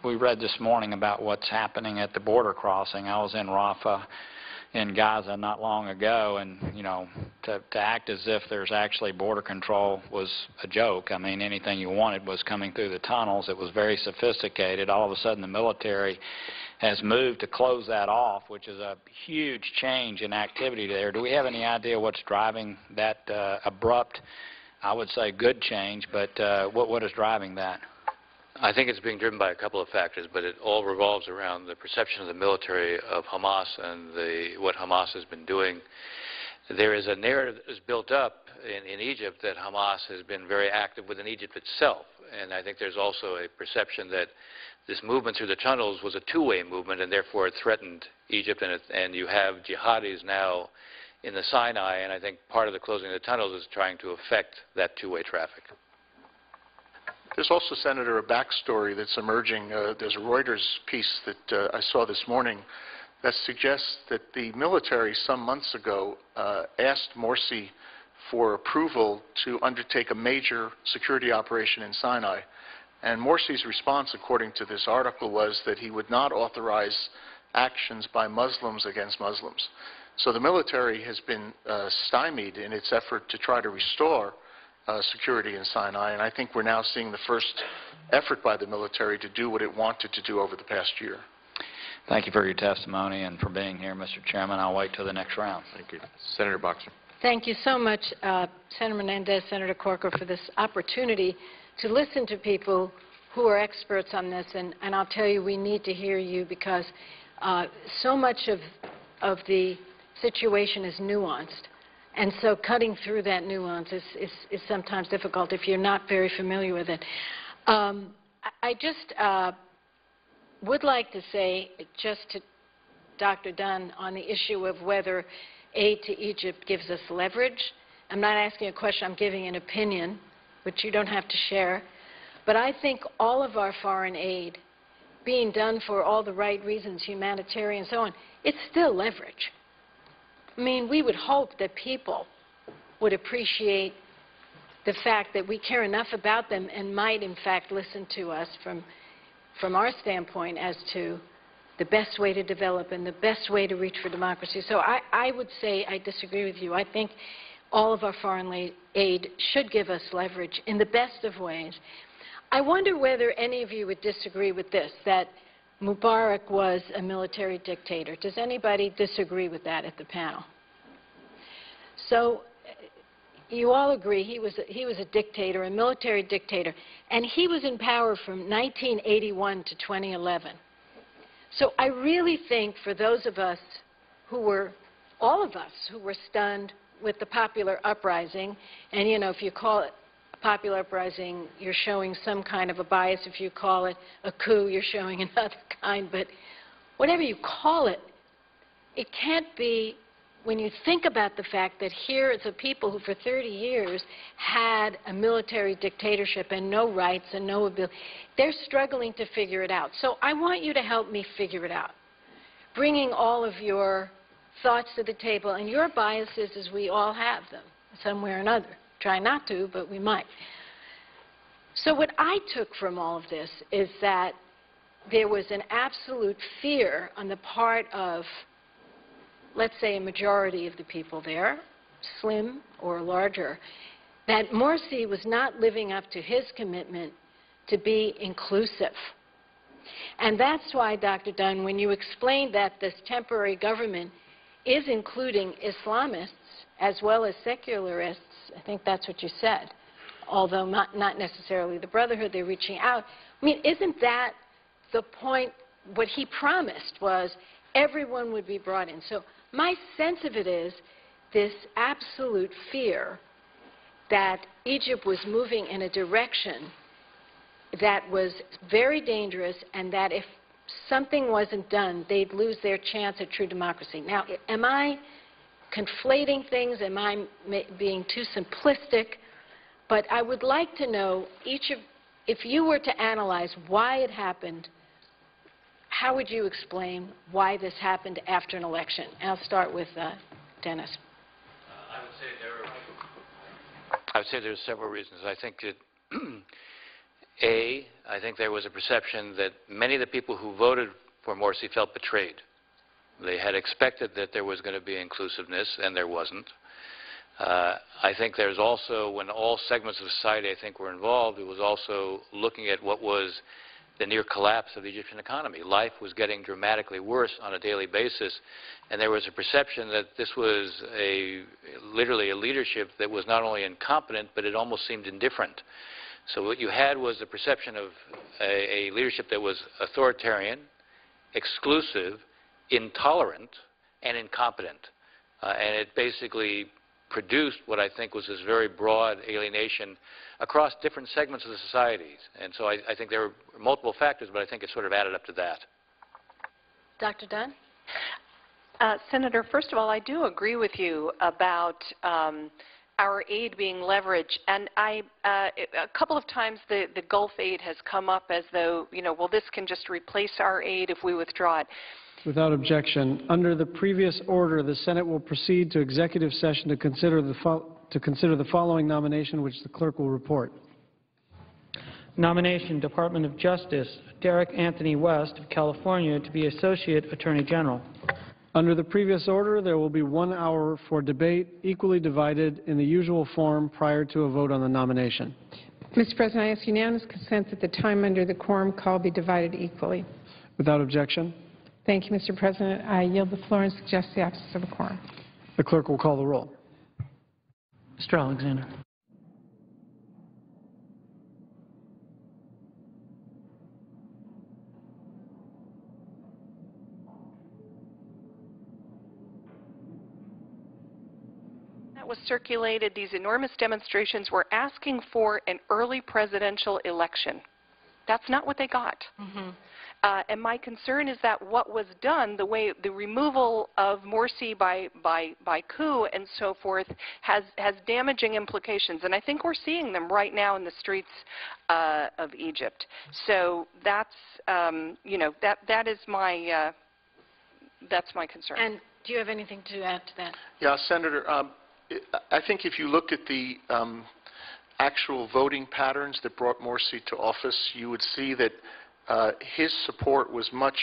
we read this morning about what's happening at the border crossing. I was in Rafah in Gaza not long ago, and, you know, to act as if there's actually border control was a joke. I mean, anything you wanted was coming through the tunnels. It was very sophisticated. All of a sudden, the military has moved to close that off, which is a huge change in activity there. Do we have any idea what's driving that abrupt, I would say good change, but what is driving that? I think it's being driven by a couple of factors, but it all revolves around the perception of the military of Hamas and what Hamas has been doing. There is a narrative that is built up in Egypt that Hamas has been very active within Egypt itself, and I think there's also a perception that this movement through the tunnels was a two-way movement, and therefore it threatened Egypt, and you have jihadis now in the Sinai, and I think part of the closing of the tunnels is trying to affect that two-way traffic. There's also, Senator, a backstory that's emerging. There's a Reuters piece that I saw this morning that suggests that the military some months ago asked Morsi for approval to undertake a major security operation in Sinai. And Morsi's response, according to this article, was that he would not authorize actions by Muslims against Muslims. So the military has been stymied in its effort to try to restore security in Sinai, and I think we're now seeing the first effort by the military to do what it wanted to do over the past year. Thank you for your testimony and for being here, Mr. Chairman. I'll wait till the next round. Thank you. Senator Boxer. Thank you so much, Senator Menendez, Senator Corker, for this opportunity to listen to people who are experts on this. And I'll tell you, we need to hear you because so much of the situation is nuanced. And so cutting through that nuance is sometimes difficult if you're not very familiar with it. I just would like to say, just to Dr. Dunn, on the issue of whether aid to Egypt gives us leverage. I'm not asking a question, I'm giving an opinion, which you don't have to share. But I think all of our foreign aid being done for all the right reasons, humanitarian and so on, it's still leverage. I mean, we would hope that people would appreciate the fact that we care enough about them and might, in fact, listen to us from our standpoint as to the best way to develop and the best way to reach for democracy. So I would say I disagree with you. I think all of our foreign aid should give us leverage in the best of ways. I wonder whether any of you would disagree with this, that Mubarak was a military dictator. Does anybody disagree with that at the panel? So you all agree he was a dictator, a military dictator, and he was in power from 1981 to 2011. So I really think for those of us who were, all of us who were stunned with the popular uprising, and you know, if you call it a popular uprising, you're showing some kind of a bias. If you call it a coup, you're showing another kind. But whatever you call it, it can't be, when you think about the fact that here is a people who for 30 years had a military dictatorship and no rights and no ability, they're struggling to figure it out. So I want you to help me figure it out, bringing all of your thoughts to the table and your biases, as we all have them, some way or another. Try not to, but we might. So what I took from all of this is that there was an absolute fear on the part of, let's say, a majority of the people there, slim or larger, that Morsi was not living up to his commitment to be inclusive. And that's why, Dr. Dunn, when you explained that this temporary government is including Islamists as well as secularists, I think that's what you said, although not necessarily the Brotherhood, they're reaching out. I mean, isn't that the point? What he promised was everyone would be brought in. So my sense of it is this absolute fear that Egypt was moving in a direction that was very dangerous, and that if something wasn't done, they'd lose their chance at true democracy. Now, am I conflating things? Am I being too simplistic? But I would like to know, if you were to analyze why it happened, how would you explain why this happened after an election? And I'll start with Dennis. I would say there are several reasons. I think that, I think there was a perception that many of the people who voted for Morsi felt betrayed. They had expected that there was going to be inclusiveness, and there wasn't. I think there's also, when all segments of society, I think, were involved, it was also looking at what was the near collapse of the Egyptian economy. Life was getting dramatically worse on a daily basis, and there was a perception that this was literally a leadership that was not only incompetent, but it almost seemed indifferent. So what you had was a perception of a leadership that was authoritarian, exclusive, intolerant, and incompetent. And it basically produced what I think was this very broad alienation across different segments of the societies. And so I think there were multiple factors, but I think it sort of added up to that. Dr. Dunn? Senator, first of all, I do agree with you about our aid being leveraged. And a couple of times the Gulf aid has come up as though, you know, well, this can just replace our aid if we withdraw it. Without objection. Under the previous order, the Senate will proceed to executive session to consider the following nomination, which the clerk will report. Nomination, Department of Justice, Derek Anthony West of California to be Associate Attorney General. Under the previous order, there will be 1 hour for debate, equally divided in the usual form prior to a vote on the nomination. Mr. President, I ask unanimous consent that the time under the quorum call be divided equally. Without objection. Thank you, Mr. President. I yield the floor and suggest the absence of a quorum. The clerk will call the roll. Mr. Alexander. was circulated, these enormous demonstrations were asking for an early presidential election. That's not what they got. And my concern is that what was done, the removal of Morsi by coup and so forth, has damaging implications. And I think we're seeing them right now in the streets of Egypt. So that's, that is my, that's my concern. And do you have anything to add to that? Yeah, Senator, I think if you look at the actual voting patterns that brought Morsi to office, you would see that his support was much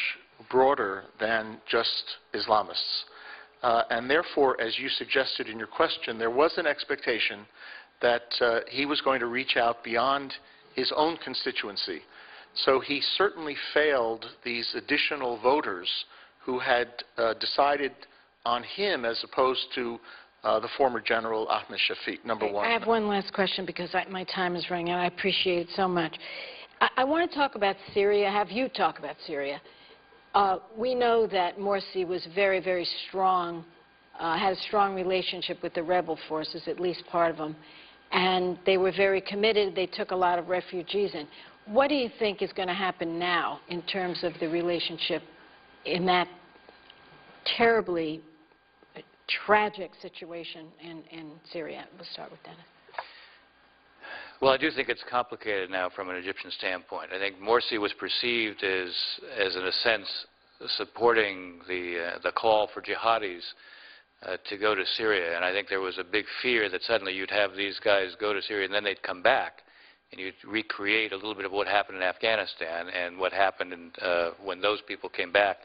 broader than just Islamists. And therefore, as you suggested in your question, there was an expectation that he was going to reach out beyond his own constituency. So he certainly failed these additional voters who had decided on him as opposed to the former General Ahmed Shafiq, number one. I have one last question because my time is running out. I appreciate it so much. I want to talk about Syria, have you talk about Syria. We know that Morsi was very, very strong, had a strong relationship with the rebel forces, at least part of them, and they were very committed. They took a lot of refugees in. What do you think is going to happen now in terms of the relationship in that terribly tragic situation in Syria? We'll start with Dennis. Well, I do think it's complicated now from an Egyptian standpoint. I think Morsi was perceived as in a sense, supporting the call for jihadis to go to Syria. And I think there was a big fear that suddenly you'd have these guys go to Syria and then they'd come back and you'd recreate a little bit of what happened in Afghanistan and what happened when those people came back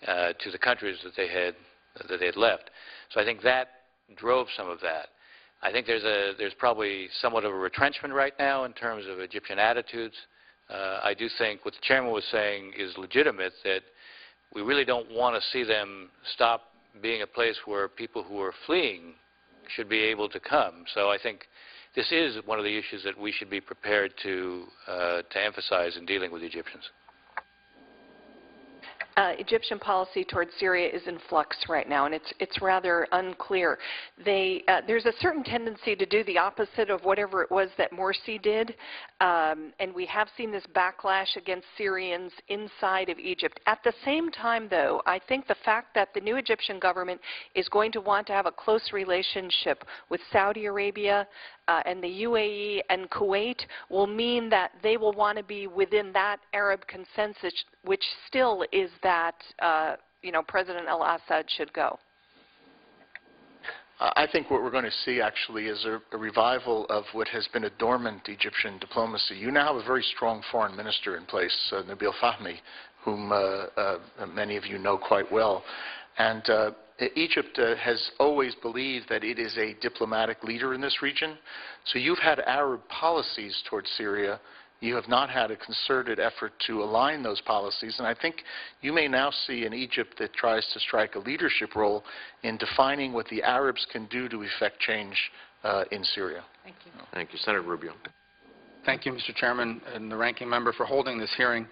to the countries that they had left. So I think that drove some of that. I think there's probably somewhat of a retrenchment right now in terms of Egyptian attitudes. I do think what the chairman was saying is legitimate, that we really don't want to see them stop being a place where people who are fleeing should be able to come. So I think this is one of the issues that we should be prepared to emphasize in dealing with the Egyptians. Egyptian policy towards Syria is in flux right now, and it's rather unclear. There's a certain tendency to do the opposite of whatever it was that Morsi did, and we have seen this backlash against Syrians inside of Egypt. At the same time, though, I think the fact that the new Egyptian government is going to want to have a close relationship with Saudi Arabia and the UAE and Kuwait will mean that they will want to be within that Arab consensus, which still is that President al-Assad should go. I think what we're going to see actually is a revival of what has been a dormant Egyptian diplomacy. You now have a very strong foreign minister in place, Nabil Fahmy, whom many of you know quite well. And Egypt has always believed that it is a diplomatic leader in this region. So you've had Arab policies towards Syria. You have not had a concerted effort to align those policies. And I think you may now see an Egypt that tries to strike a leadership role in defining what the Arabs can do to effect change in Syria. Thank you. Thank you. Senator Rubio. Thank you, Mr. Chairman, and the ranking member for holding this hearing.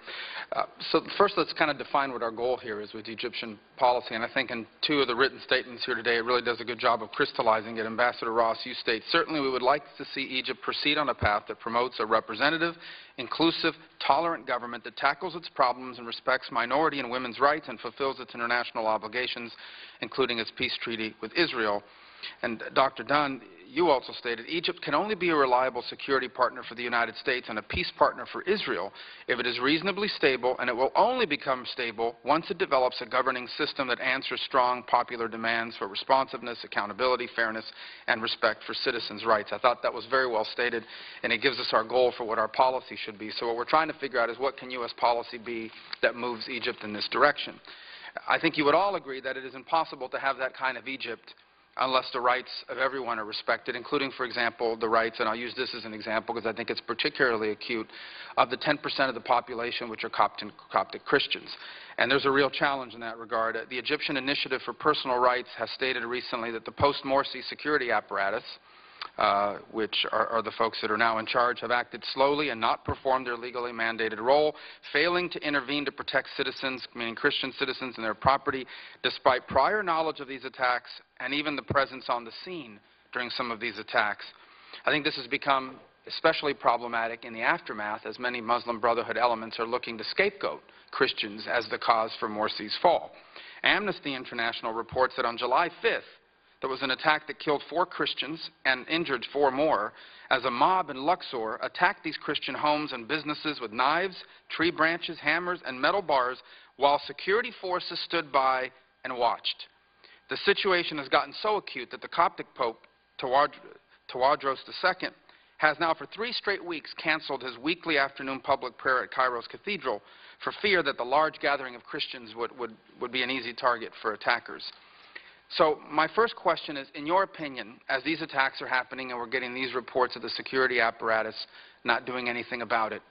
So first, let's kind of define what our goal here is with Egyptian policy. And I think in two of the written statements here today, it really does a good job of crystallizing it. Ambassador Ross, you state, certainly we would like to see Egypt proceed on a path that promotes a representative, inclusive, tolerant government that tackles its problems and respects minority and women's rights and fulfills its international obligations, including its peace treaty with Israel. And Dr. Dunn, you also stated, Egypt can only be a reliable security partner for the United States and a peace partner for Israel if it is reasonably stable, and it will only become stable once it develops a governing system that answers strong popular demands for responsiveness, accountability, fairness, and respect for citizens' rights. I thought that was very well stated, and it gives us our goal for what our policy should be. So what we're trying to figure out is what can U.S. policy be that moves Egypt in this direction. I think you would all agree that it is impossible to have that kind of Egypt unless the rights of everyone are respected, including, for example, the rights, and I'll use this as an example because I think it's particularly acute, of the 10% of the population which are Coptic Christians. And there's a real challenge in that regard. The Egyptian Initiative for Personal Rights has stated recently that the post-Morsi security apparatus, which are the folks that are now in charge, have acted slowly and not performed their legally mandated role, failing to intervene to protect citizens, meaning Christian citizens and their property, despite prior knowledge of these attacks and even the presence on the scene during some of these attacks. I think this has become especially problematic in the aftermath, as many Muslim Brotherhood elements are looking to scapegoat Christians as the cause for Morsi's fall. Amnesty International reports that on July 5th, there was an attack that killed 4 Christians and injured 4 more as a mob in Luxor attacked these Christian homes and businesses with knives, tree branches, hammers, and metal bars while security forces stood by and watched. The situation has gotten so acute that the Coptic Pope, Tawadros II, has now for 3 straight weeks canceled his weekly afternoon public prayer at Cairo's cathedral for fear that the large gathering of Christians would be an easy target for attackers. So my first question is, in your opinion, as these attacks are happening and we're getting these reports of the security apparatus not doing anything about it,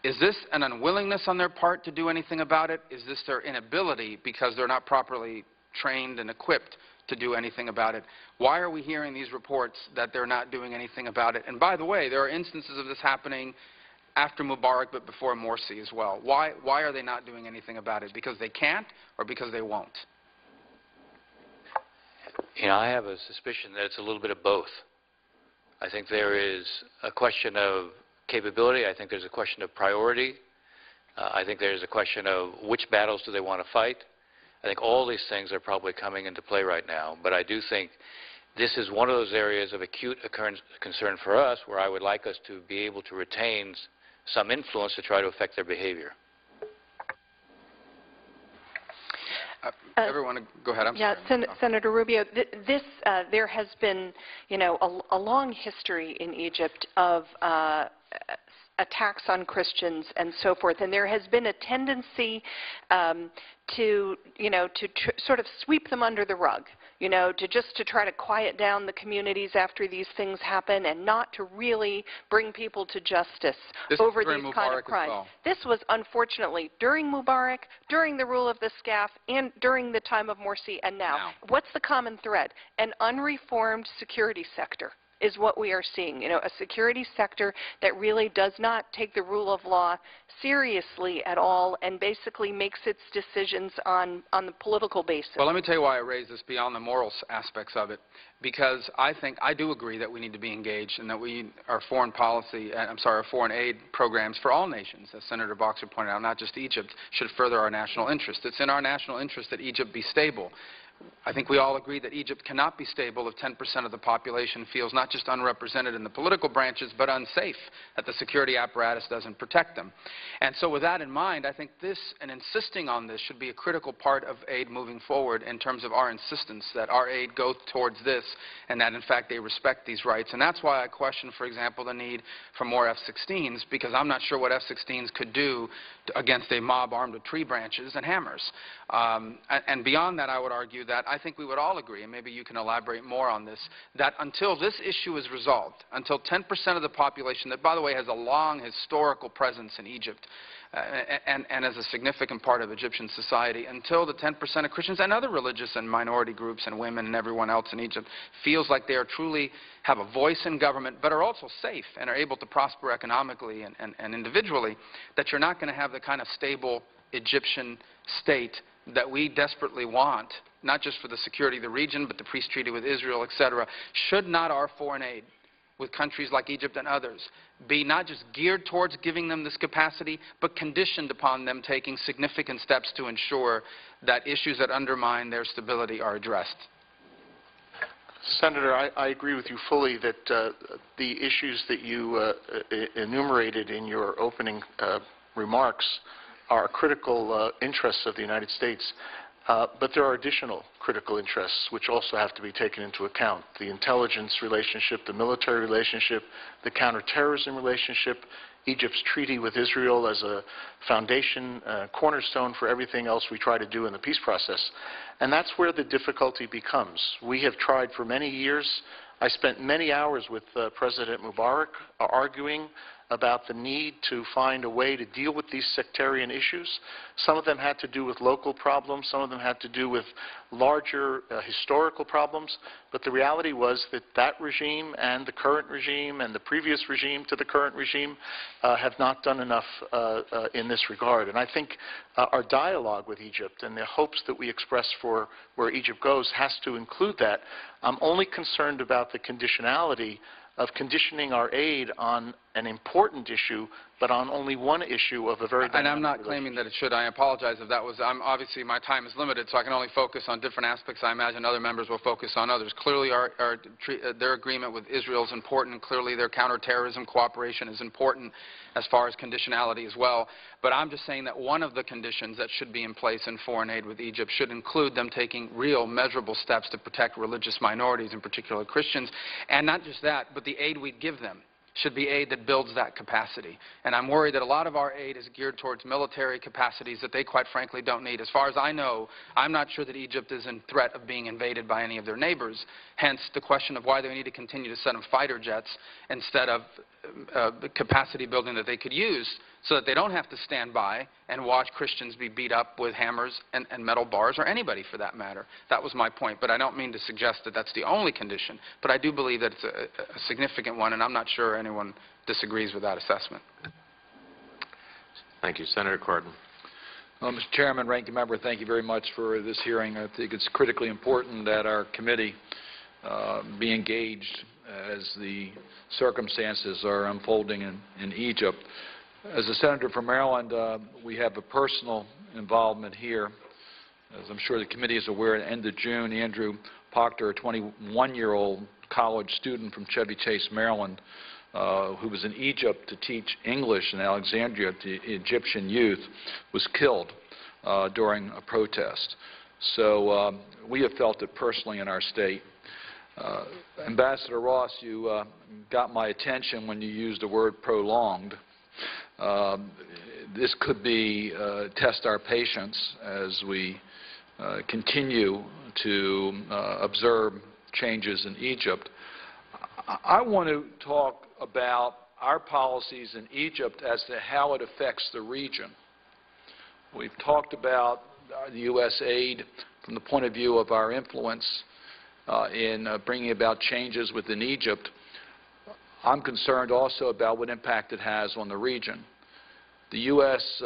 is this an unwillingness on their part to do anything about it? Is this their inability because they're not properly trained and equipped to do anything about it? Why are we hearing these reports that they're not doing anything about it? And by the way, there are instances of this happening after Mubarak but before Morsi as well. Why are they not doing anything about it? Because they can't or because they won't? You know, I have a suspicion that it's a little bit of both. I think there is a question of capability. I think there's a question of priority. I think there's a question of which battles do they want to fight. I think all these things are probably coming into play right now. But I do think this is one of those areas of acute concern for us where I would like us to be able to retain some influence to try to affect their behavior. Everyone, go ahead. I'm sorry. Senator Rubio, there has been, a long history in Egypt of attacks on Christians and so forth, and there has been a tendency to sort of sweep them under the rug, to try to quiet down the communities after these things happen and not to really bring people to justice over these kind of crimes. Well. This was unfortunately during Mubarak, during the rule of the SCAF, and during the time of Morsi, and now. What's the common thread? An unreformed security sector is what we are seeing, a security sector that really does not take the rule of law seriously at all and basically makes its decisions on the political basis. Well, let me tell you why I raise this beyond the moral aspects of it, because I do agree that we need to be engaged and that our foreign policy, our foreign aid programs for all nations, as Senator Boxer pointed out, not just Egypt, should further our national interest. It's in our national interest that Egypt be stable. I think we all agree that Egypt cannot be stable if 10% of the population feels not just unrepresented in the political branches, but unsafe, that the security apparatus doesn't protect them. And so with that in mind, I think this, and insisting on this, should be a critical part of aid moving forward in terms of our insistence that our aid go towards this and that, in fact, they respect these rights. And that's why I question, for example, the need for more F-16s, because I'm not sure what F-16s could do against a mob armed with tree branches and hammers. And beyond that, I would argue that I think we would all agree, and maybe you can elaborate more on this, that until this issue is resolved, until 10% of the population, that by the way has a long historical presence in Egypt and as a significant part of Egyptian society, until the 10% of Christians and other religious and minority groups and women and everyone else in Egypt feels like they are truly have a voice in government, but are also safe and are able to prosper economically and individually, that you're not going to have the kind of stable Egyptian state that we desperately want, not just for the security of the region, but the peace treaty with Israel, etc. Should not our foreign aid with countries like Egypt and others be not just geared towards giving them this capacity, but conditioned upon them taking significant steps to ensure that issues that undermine their stability are addressed? Senator, I agree with you fully that the issues that you enumerated in your opening remarks are critical interests of the United States. But there are additional critical interests which also have to be taken into account. The intelligence relationship, the military relationship, the counterterrorism relationship, Egypt's treaty with Israel as a foundation, cornerstone for everything else we try to do in the peace process. And that's where the difficulty becomes. We have tried for many years. I spent many hours with President Mubarak arguing about the need to find a way to deal with these sectarian issues. Some of them had to do with local problems, some of them had to do with larger historical problems, but the reality was that that regime and the current regime and the previous regime to the current regime have not done enough in this regard. And I think our dialogue with Egypt and the hopes that we express for where Egypt goes has to include that. I'm only concerned about the conditionality of conditioning our aid on an important issue, but on only one issue of a very And I'm not claiming that it should. I apologize if that was, obviously my time is limited, so I can only focus on different aspects. I imagine other members will focus on others. Clearly their agreement with Israel is important. Clearly their counterterrorism cooperation is important as far as conditionality as well. But I'm just saying that one of the conditions that should be in place in foreign aid with Egypt should include them taking real measurable steps to protect religious minorities, in particular Christians. And not just that, but the aid we give them should be aid that builds that capacity. And I'm worried that a lot of our aid is geared towards military capacities that they quite frankly don't need. As far as I know, I'm not sure that Egypt is in threat of being invaded by any of their neighbors. Hence the question of why they need to continue to send them fighter jets instead of capacity building that they could use so that they don't have to stand by and watch Christians be beat up with hammers and metal bars, or anybody for that matter. That was my point. But I don't mean to suggest that that's the only condition. But I do believe that it's a significant one, and I'm not sure anyone disagrees with that assessment. Thank you. Senator Cardin. Mr. Chairman, Ranking Member, thank you very much for this hearing. I think it's critically important that our committee be engaged as the circumstances are unfolding in Egypt. As a senator from Maryland, we have a personal involvement here. As I'm sure the committee is aware, at the end of June, Andrew Proctor, a 21-year-old college student from Chevy Chase, Maryland, who was in Egypt to teach English in Alexandria to Egyptian youth, was killed during a protest. So we have felt it personally in our state. Ambassador Ross, you got my attention when you used the word prolonged. This could be test our patience as we continue to observe changes in Egypt. I want to talk about our policies in Egypt as to how it affects the region. We've talked about the U.S. aid from the point of view of our influence in bringing about changes within Egypt. I'm concerned also about what impact it has on the region. The U.S.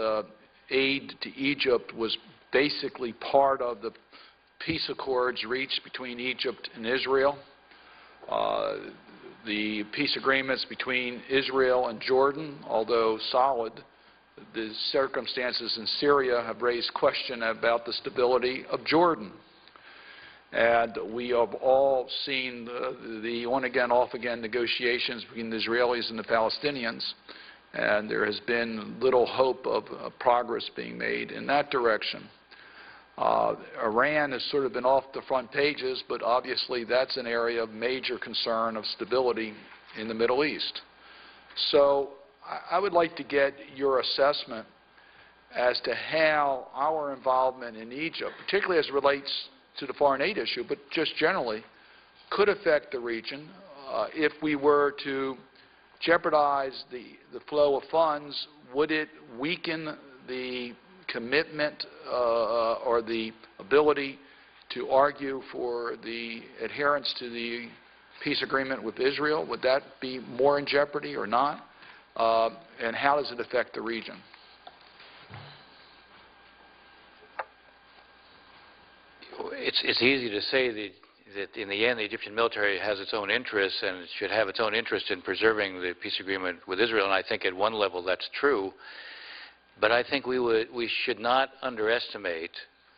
aid to Egypt was basically part of the peace accords reached between Egypt and Israel. The peace agreements between Israel and Jordan, although solid, the circumstances in Syria have raised question about the stability of Jordan. And we have all seen the on-again, off-again negotiations between the Israelis and the Palestinians, and there has been little hope of progress being made in that direction. Iran has sort of been off the front pages, but obviously that's an area of major concern of stability in the Middle East. So I would like to get your assessment as to how our involvement in Egypt, particularly as it relates to the foreign aid issue, but just generally, could affect the region if we were to jeopardize the flow of funds. Would it weaken the commitment or the ability to argue for the adherence to the peace agreement with Israel? Would that be more in jeopardy or not? And how does it affect the region? It's easy to say that in the end the Egyptian military has its own interests and it should have its own interest in preserving the peace agreement with Israel, and I think at one level that's true. But I think we should not underestimate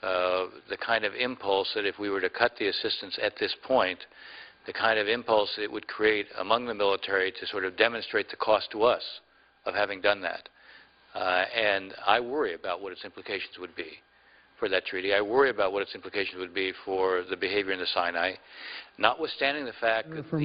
the kind of impulse that if we were to cut the assistance at this point, the kind of impulse it would create among the military to sort of demonstrate the cost to us of having done that. And I worry about what its implications would be for that treaty. I worry about what its implications would be for the behavior in the Sinai, notwithstanding the fact that the